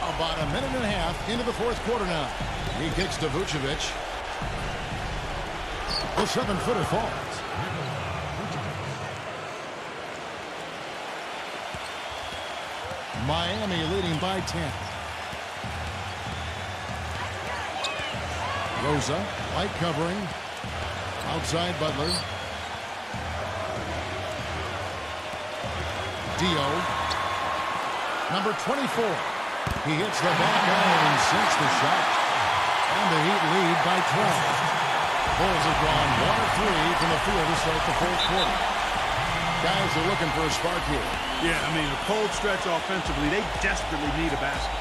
About a minute and a half into the fourth quarter now. He kicks to Vucevic. The 7-footer falls. Miami leading by 10. Rosa, light covering. Outside Butler. Dio. Number 24. He hits the back iron and sinks the shot. And the Heat lead by 12. Bulls have gone 1 of 3 from the field to start the fourth quarter. Guys are looking for a spark here.
Yeah, I mean, a cold stretch offensively. They desperately need a basket.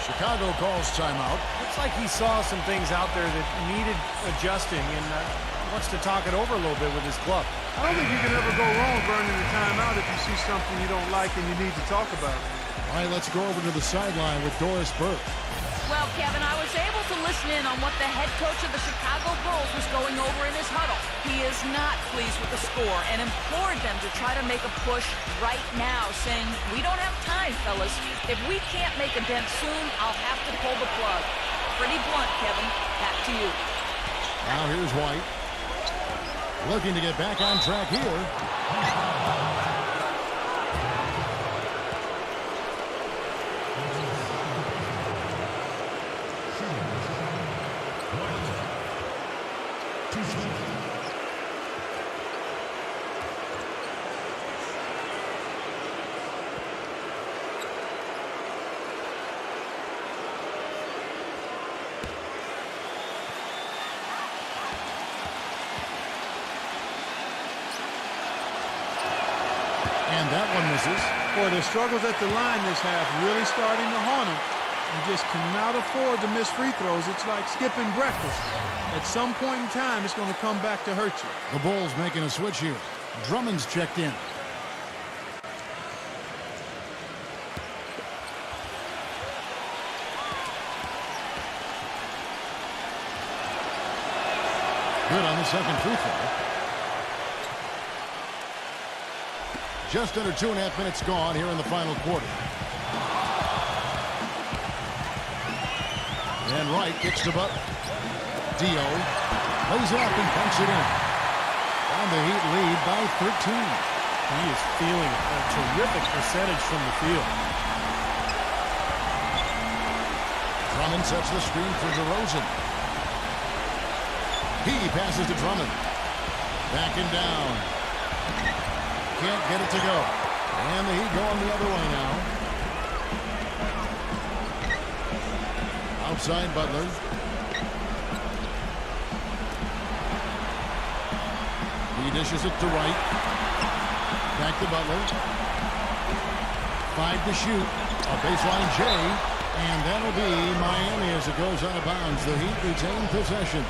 Chicago calls timeout.
Looks like he saw some things out there that needed adjusting and wants to talk it over a little bit with his club.
I don't think you can ever go wrong burning the timeout if you see something you don't like and you need to talk about it.
All right, let's go over to the sideline with Doris Burke.
Well, Kevin, I was able to listen in on what the head coach of the Chicago Bulls was going over in his huddle. He is not pleased with the score and implored them to try to make a push right now, saying, "We don't have time, fellas. If we can't make a dent soon, I'll have to pull the plug." Pretty blunt, Kevin. Back to you.
Now here's White. Looking to get back on track here. And that one misses.
Boy, the struggles at the line this half really starting to haunt them. You just cannot afford to miss free throws. It's like skipping breakfast. At some point in time, it's going to come back to hurt you.
The Bulls making a switch here. Drummond's checked in. Good on the second free throw. Just under 2.5 minutes gone here in the final quarter. And Wright kicks the butt. Dio lays it up and punks it in. And the Heat lead by 13.
He is feeling a terrific percentage from the field.
Drummond sets the screen for DeRozan. He passes to Drummond. Backing down. Can't get it to go. And the Heat going the other way now. Outside Butler. He dishes it to Wright. Back to Butler. 5 to shoot. A baseline J. And that'll be Miami as it goes out of bounds. The Heat retain possession.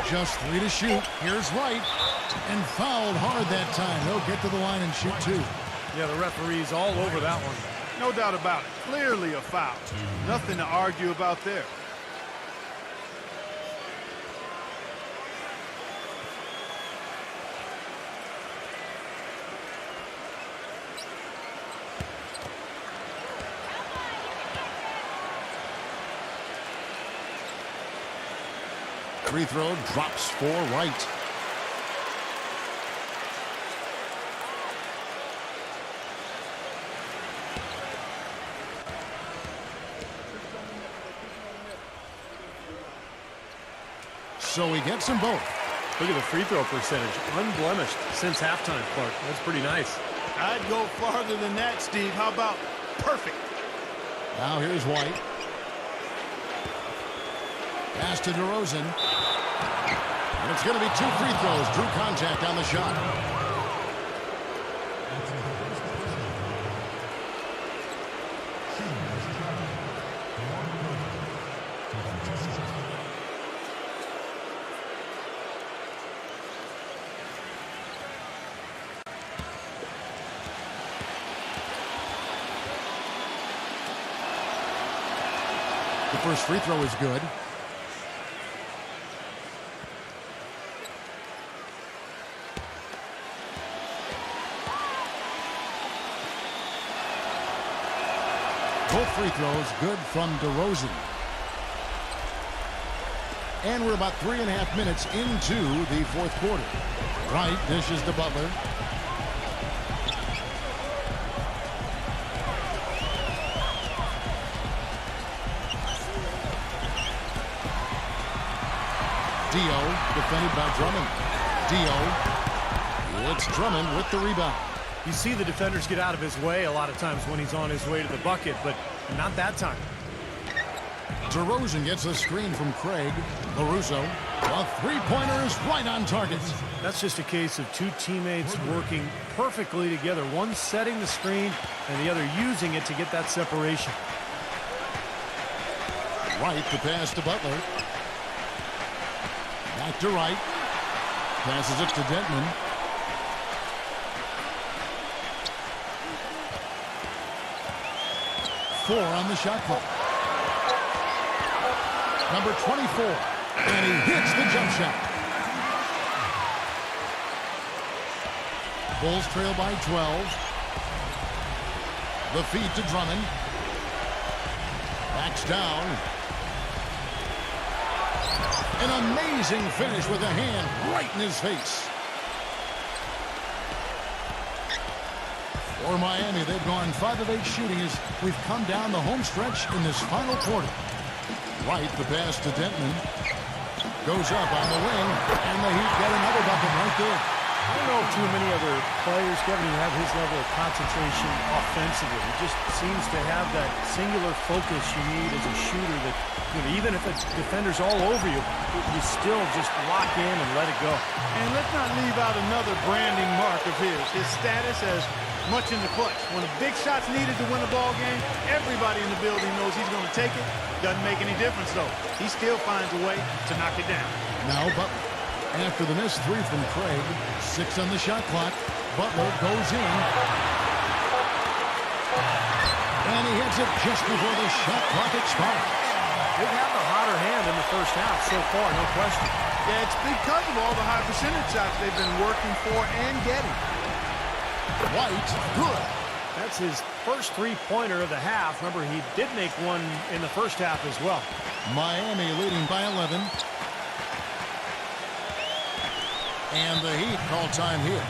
Just 3 to shoot. Here's Wright. And fouled hard that time. He'll get to the line and shoot 2.
Yeah, the referee's all over that one.
No doubt about it. Clearly a foul. Nothing to argue about there.
Free throw drops for Wright. So he gets them both.
Look at the free throw percentage. Unblemished since halftime, Clark. That's pretty nice.
I'd go farther than that, Steve. How about perfect?
Now here's White. Pass to DeRozan. And it's going to be 2 free throws. Drew contact on the shot. The first free throw is good. Both free throws good from DeRozan. And we're about 3.5 minutes into the fourth quarter. Wright dishes to Butler. Dio defended by Drummond. Dio. It's Drummond with the rebound.
You see the defenders get out of his way a lot of times when he's on his way to the bucket, but not that time.
DeRozan gets a screen from Craig. LaRusso. A three-pointer is right on target.
That's just a case of two teammates working perfectly together. One setting the screen and the other using it to get that separation.
Wright the pass to Butler. Back to Wright. Passes it to Denton. Four on the shot clock. Number 24. And he hits the jump shot. Bulls trail by 12. The feed to Drummond. Backs down. An amazing finish with a hand right in his face. For Miami, they've gone 5 of 8 shooting as we've come down the home stretch in this final quarter. Wright, the pass to Denton. Goes up on the wing, and the Heat get another bucket right there.
I don't know if too many other players, Kevin, who have his level of concentration offensively. He just seems to have that singular focus you need as a shooter that, you know, even if a defender's all over you, you still just lock in and let it go.
And let's not leave out another branding mark of his status as much in the clutch. When a big shot's needed to win a ball game, everybody in the building knows he's going to take it. Doesn't make any difference, though. He still finds a way to knock it down.
Now Butler. After the missed three from Craig, 6 on the shot clock. Butler goes in. And he hits it just before the shot clock expires.
They've had the hotter hand in the first half so far, no question.
Yeah, it's because of all the high percentage shots they've been working for and getting.
White, good.
That's his first three-pointer of the half. Remember, he did make one in the first half as well.
Miami leading by 11. And the Heat call time here.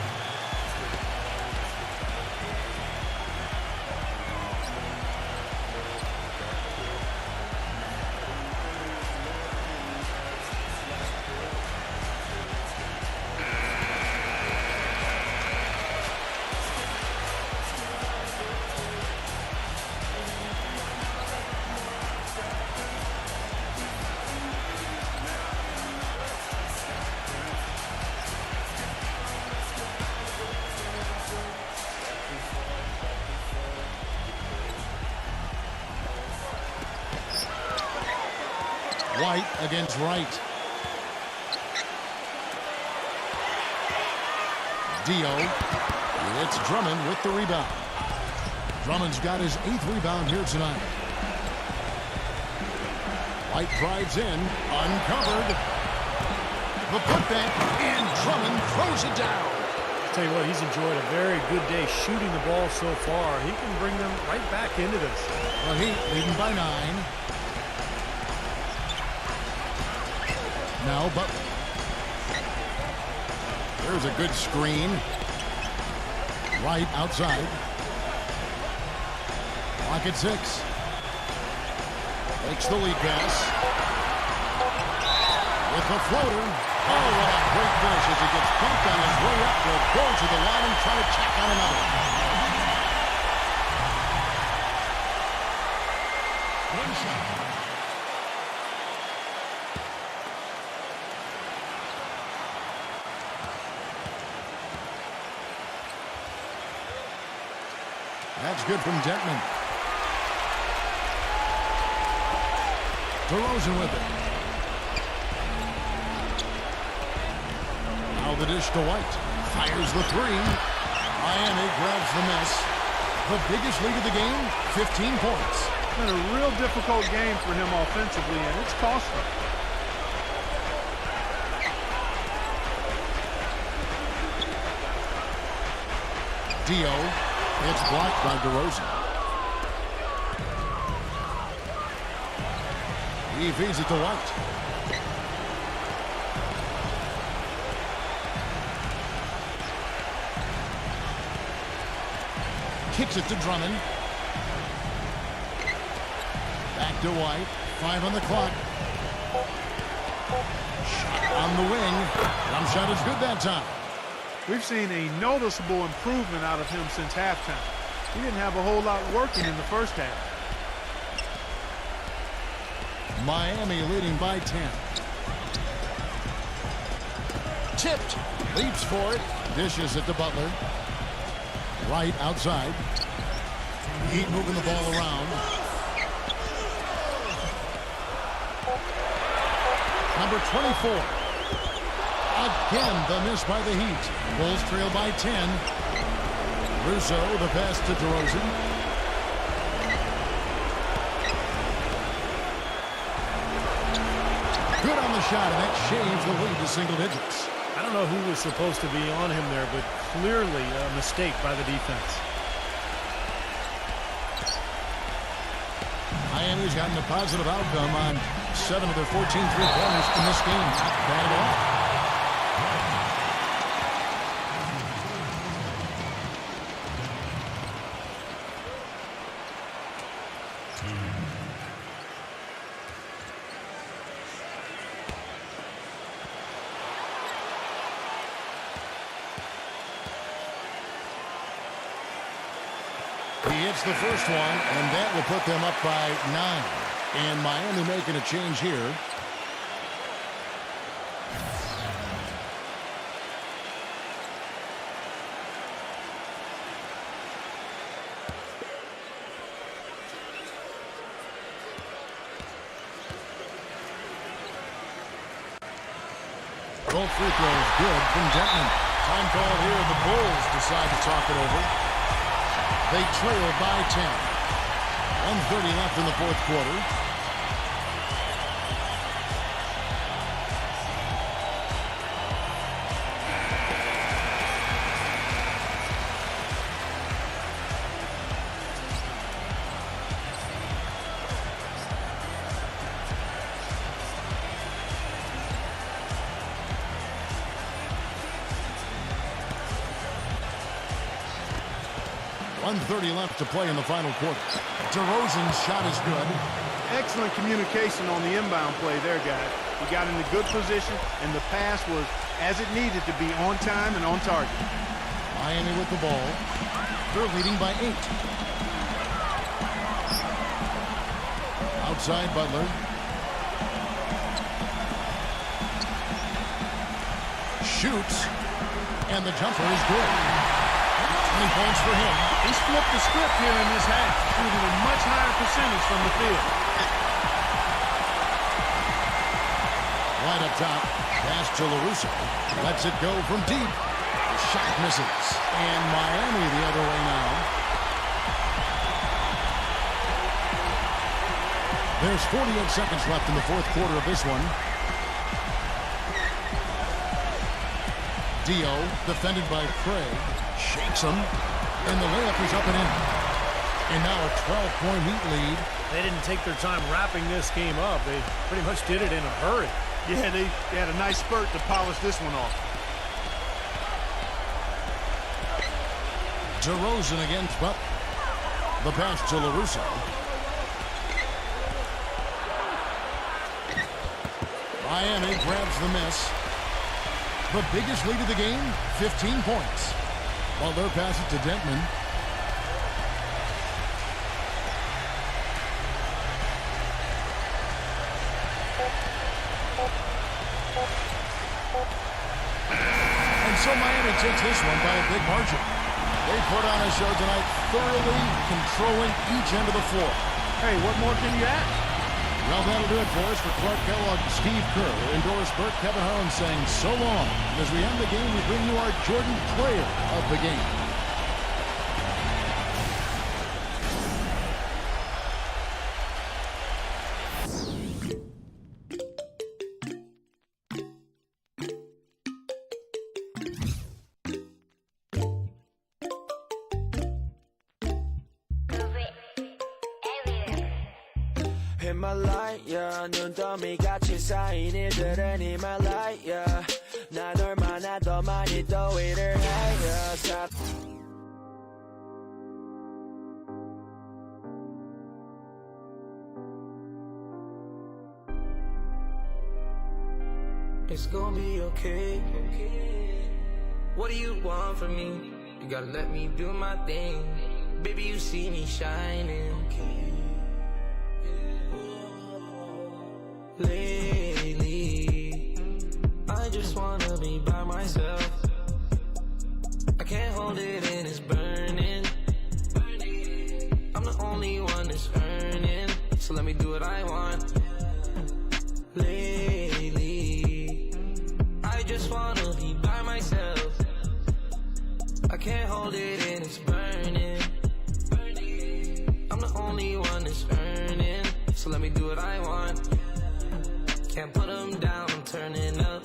White against Wright. Dio. It's Drummond with the rebound. Drummond's got his 8th rebound here tonight. White drives in, uncovered. The putback, and Drummond throws it down.
I'll tell you what, he's enjoyed a very good day shooting the ball so far. He can bring them right back into this.
The Heat leading by 9. Now Butler. There's a good screen. Right outside. Clock at 6. Takes the lead pass. With the floater. Oh, what a great finish as he gets bumped on his way up. Will go to the line and try to check on another. One shot. That's good from Denton. DeRozan with it. Now the dish to White. Fires the 3. Miami grabs the miss. The biggest lead of the game, 15 points.
It's been a real difficult game for him offensively, and it's costly.
Dio. It's blocked by DeRozan. He feeds it to White. Kicks it to Drummond. Back to White. 5 on the clock. Shot on the wing. Jump shot is good that time.
We've seen a noticeable improvement out of him since halftime. He didn't have a whole lot working in the first half.
Miami leading by 10. Tipped. Leaps for it. Dishes it to Butler. Right outside. Heat moving the ball around. Number 24. Again, the miss by the Heat. Bulls trail by 10. Russo, the pass to DeRozan. Good on the shot, and that shaves the lead to single digits.
I don't know who was supposed to be on him there, but clearly a mistake by the defense.
Miami's gotten a positive outcome on 7 of their 14 three-pointers in this game. Not bad at all. He hits the first one, and that will put them up by 9. And Miami making a change here. Both free throws good from Denton. Time call here. The Bulls decide to talk it over. They trail by 10. 1:30 left in the fourth quarter. .30 left to play in the final quarter. DeRozan's shot is good.
Excellent communication on the inbound play there, guys. He got in a good position, and the pass was as it needed to be, on time and on target.
Miami with the ball. They're leading by 8. Outside Butler. Shoots. And the jumper is good. 20 points for him.
He's flipped the script here in this half, shooting a much higher percentage from the field.
Right up top. Pass to LaRusso. Lets it go from deep. The shot misses. And Miami the other way now. There's 48 seconds left in the fourth quarter of this one. Dio, defended by Craig, shakes him, and the layup is up and in. And now a 12-point Heat lead.
They didn't take their time wrapping this game up. They pretty much did it in a hurry.
Yeah, they had a nice spurt to polish this one off.
DeRozan against Butler. The pass to LaRusso. Miami grabs the miss. The biggest lead of the game, 15 points. Butler passes it to Denton. And so Miami takes this one by a big margin. They put on a show tonight, thoroughly controlling each end of the floor.
Hey, what more can you ask?
Well, that'll do it for us. For Clark Kellogg, Steve Kerr, and Doris Burke, Kevin Harlan saying so long. As we end the game, we bring you our Jordan Player of the Game.
in my light, yeah. 눈더미같이 쌓인 일들은 in my light, yeah. 난 얼마나 더 많이 또 일을 해, yeah.
It's gonna be okay. What do you want from me? You gotta let me do my thing. Baby, you see me shining. Lately, I just wanna be by myself. I can't hold it in, it's burning. I'm the only one that's earning, so let me do what I want. Lately, I just wanna be by myself. I can't hold it in, it's burning. I'm the only one that's earning, so let me do what I want. Can't put them down, I'm turning up.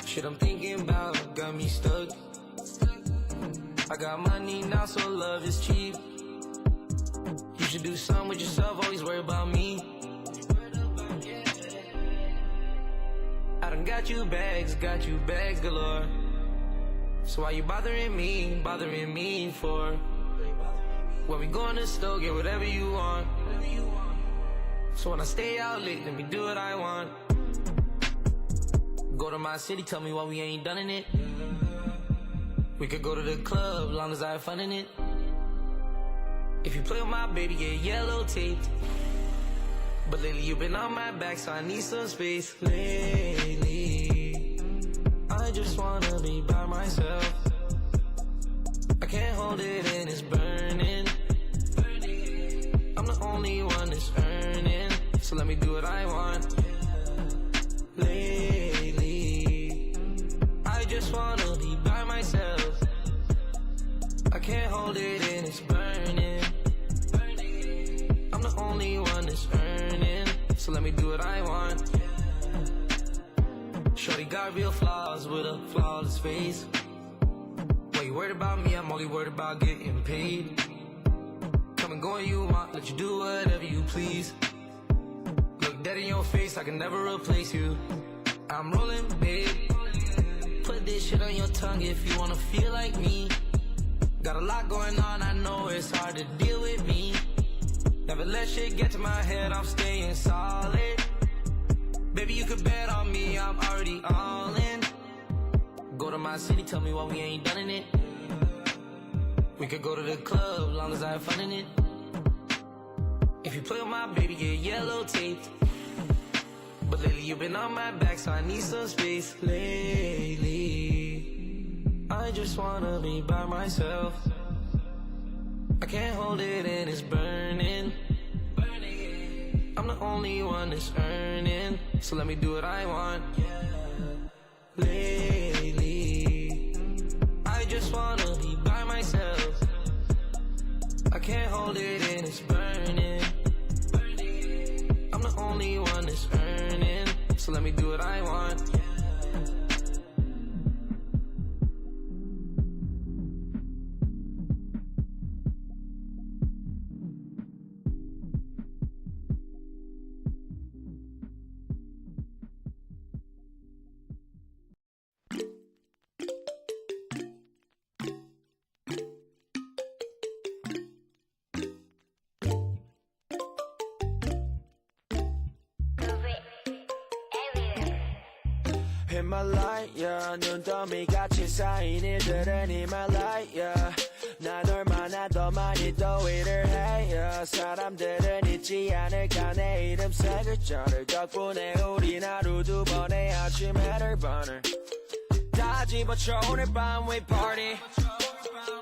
Shit I'm thinking about got me stuck. I got money now, so love is cheap. You should do something with yourself, always worry about me. I done got you bags galore. So why you bothering me for? When we go in the store, get whatever you want. So when I stay out late, let me do what I want. Go to my city, tell me why we ain't done in it. We could go to the club, long as I have fun in it. If you play with my baby, get yellow taped. But lately you've been on my back, so I need some space. Lately, I just wanna be by myself. I can't hold it in, it's burning. I'm the only one that's earning, so let me do what I want. Lately, I just wanna be by myself. I can't hold it in, it's burning. I'm the only one that's earning, so let me do what I want. Shorty got real flaws with a flawless face. Why you worried about me? I'm only worried about getting paid. Come and go when you want, let you do whatever you please. Look dead in your face, I can never replace you. I'm rolling, babe. Put this shit on your tongue if you wanna feel like me. Got a lot going on, I know it's hard to deal with me. Never let shit get to my head, I'm staying solid. Baby, you could bet on me, I'm already all in. Go to my city, tell me why we ain't done in it. We could go to the club, long as I have fun in it. If you play with my baby, get yellow taped. But lately you've been on my back, so I need some space. Lately, I just wanna be by myself. I can't hold it in, it's burning. I'm the only one that's earning, so let me do what I want. Lately, I just wanna be by myself. I can't hold it in, it's burning. I'm the only one that's earning, so let me do what I want.
In my light, yeah. 눈더미같이 쌓인 일들은 in my light, yeah. 난 얼마나 더 많이 또 일을 해, yeah. 사람들은 잊지 않을까 내 이름 세 글자를. 덕분에 우린 하루 두 번의 아침 해를 번을 다 집어쳐 오늘 밤 we party.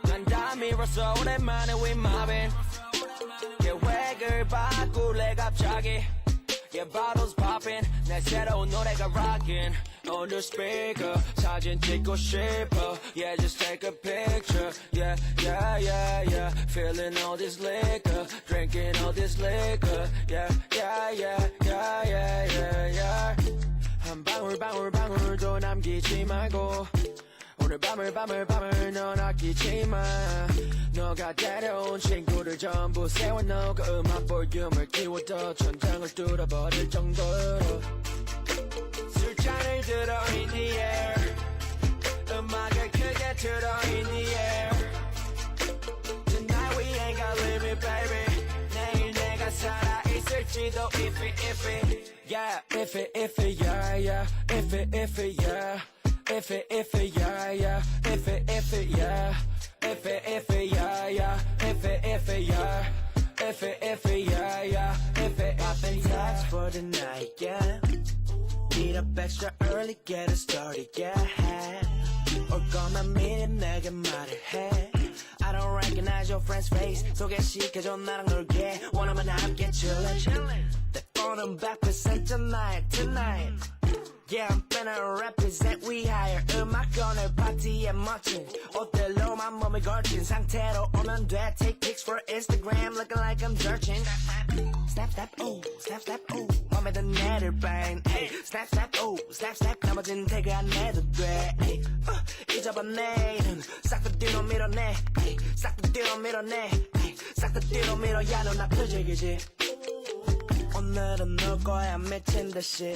난 다 밀어서 오랜만에 we mobbing. 계획을 바꿀래 갑자기. Yeah, bottles popping, 내 새로운 노래가 rocking. On the speaker, 사진 찍고 싶어. Yeah, just take a picture. Yeah, yeah, yeah, yeah. Feeling all this liquor, drinking all this liquor. Yeah, yeah, yeah, yeah, yeah, yeah, yeah. 한 방울 방울 방울도 남기지 말고 오늘 밤을 넌 아끼지 마. 너 너가 데려온 친구들 전부 세워놓고 음악 볼륨을 키워도 천장을 뚫어버릴 정도로 술잔을 들어 in the air 음악을 크게 틀어 in the air Tonight we ain't got limit baby 내일 내가 살아있을지도 if it yeah if it yeah yeah if it yeah if it yeah yeah if it yeah if it yeah yeah if it yeah if it yeah yeah if it poppin' tags for the night yeah Need up extra early get it started yeah 올 거면 미리 내게 말을 해 I don't recognize your friend's face 소개시켜줘 나랑 놀게 원하면 함께 chillin' 내 폰은 100% tonight Yeah, I'm finna represent we higher 음악 오늘 파티에 멋진 옷들로만 몸을 걸친 상태로 오면 돼 Take pics for Instagram looking like I'm searching Snap, snap, ooh, snap, snap, ooh 맘에 든 애를 뺀 Snap, snap, ooh, snap, snap 나머진 태그 안 해도 돼 잊어봐 내일은 싹 다 뒤로 밀어내 싹 다 뒤로 밀어내 싹 다 뒤로 밀어야 넌 아프지 그지 오늘은 놀 거야 미친 듯이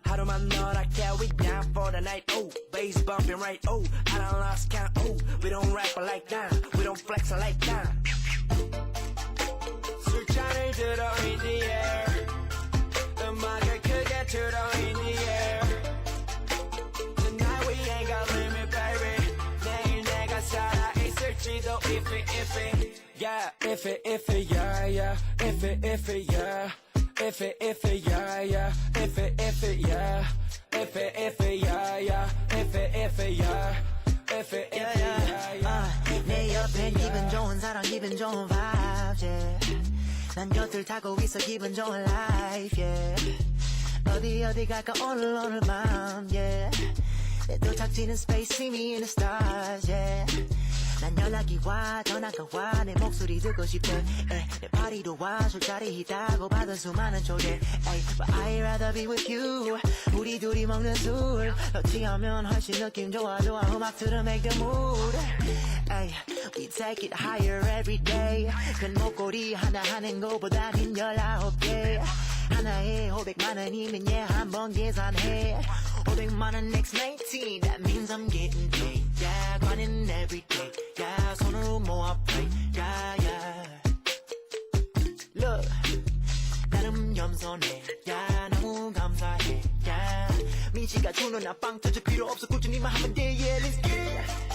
하루만 놀아게 we down for the night oh bass bumping right oh I done lost count oh we don't rap like that we don't flex like that 술잔을 들어 in the air 음악을 크게 틀어 in the air Tonight we ain't got limit baby 내일 내가 살아있을지도 if it yeah if it yeah yeah if it yeah If it yeah yeah if it yeah if it yeah yeah if it yeah if it yeah yeah
내 옆에 기분 좋은 사람 기분 좋은 vibes yeah 난 곁을 타고 있어 기분 좋은 life yeah 어디 갈까 오늘 밤 yeah 내 도착지는 space see me in the stars yeah 난 연락이 와 전화가 와 내 목소리 듣고 싶대 내 파리도 와 술자리 있다고 받은 수많은 초대 But I'd rather be with you 우리 둘이 먹는 술 너 취하면 훨씬 느낌 좋아 음악 들어 make the mood We take it higher every day 큰 목걸이 하나 하는 거보다는 19개 하나에 500만원 이면 한번 계산해 500만원 next 19 That means I'm getting paid Yeah running every day Yeah 손으로 모아 pray Yeah yeah Look 나름 겸손해 Yeah 너무 감사해 Yeah 미치가 주는 나 빵 터져 필요 없어 꾸준히만 하면 돼 Yeah let's get it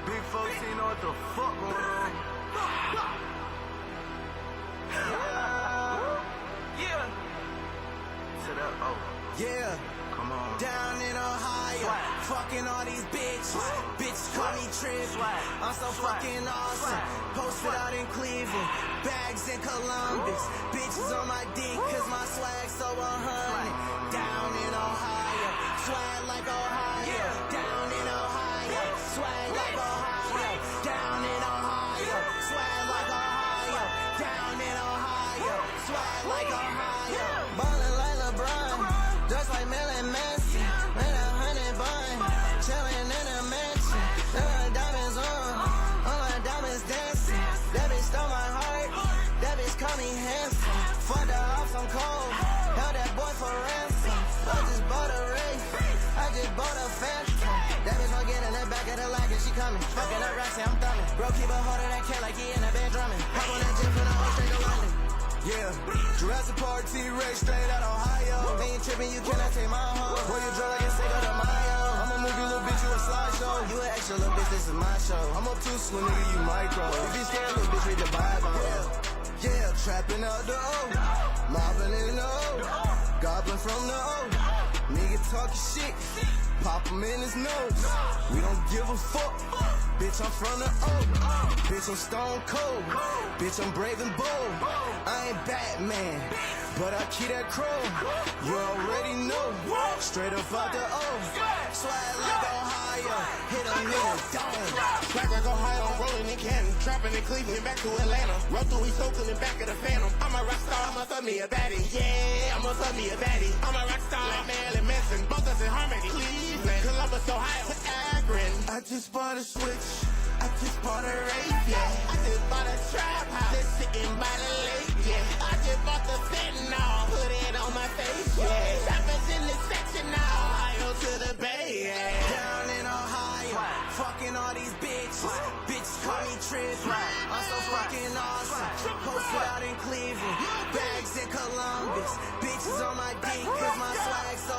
Big folks ain't know what the fuck going on. Yeah. To the O.
Yeah.
Come on.
Down in Ohio.
Swag.
Fucking all these bitches. Bitches call me Trip.
Swag.
I'm so
Swag.
fucking awesome.
Swag.
Posted out in Cleveland. Bags in Columbus. Bitches on my dick cause my swag so 100. Down in Ohio. Swag like Ohio. Down in Ohio. Swag like Ohio. Down in Ohio. Swag like Ohio. Down in Ohio. Swag like Ohio. Ballin' like LeBron. Just like Mel and Messi. With 100 bun. Chillin' in a mansion. There diamonds on. All my diamonds dancing. That bitch stole my heart. That bitch call me handsome. Fucked her off some cold. Held that boy for ransom. I just bought a race. I just bought a Phantom. That bitch gon' get in the back of the lag and she coming. Fucking up rats, I'm thumbing. Bro, keep a hold of that cat like he in the bed drumming. Hop on that jet for the whole straight to London.
Yeah. Jurassic Park T-Rex straight out Ohio.
Ain't tripping, you cannot take my home.
Boy, you drunk like a Sega de Mayo. I'ma move you little bitch, you a slideshow.
You an extra little bitch, this is my show.
I'm up too slim, nigga, you micro. If you scared, little bitch, read the Bible. Yeah, trapping out the O. Mobbing in the O. Goblin from the O. Nigga talking shit. Pop him in his nose. We don't give a fuck. Bitch, I'm from the O. Bitch, I'm stone cold. Bitch, I'm brave and bold. I ain't Batman, but I keep that crow. You already know. Straight up out the O.
Swag like Ohio, hit a nigga, dome.
Swag like Ohio, I'm rolling in Canton. Trapping in Cleveland, back to Atlanta. Roll through East Oakland and back of the Phantom. I'm a rock star, I'ma fuck me a baddie. Yeah, I'ma fuck me a baddie. I'm a rock star like Marilyn Manson. Both us in harmony. Cleveland, Columbus, Ohio, Akron.
I just bought a switch, I just bought a Wraith, yeah. I just bought a trap house, just sitting by the lake, yeah. I just bought the fentanyl, put it on my face, yeah. Trappers in the section now, Ohio to the Bay, yeah. Down in Ohio, fucking all these bitches. Bitches call me Trish, I'm so fucking awesome. Posted out in Cleveland, bags in Columbus. Bitches on my dick, cause my swag so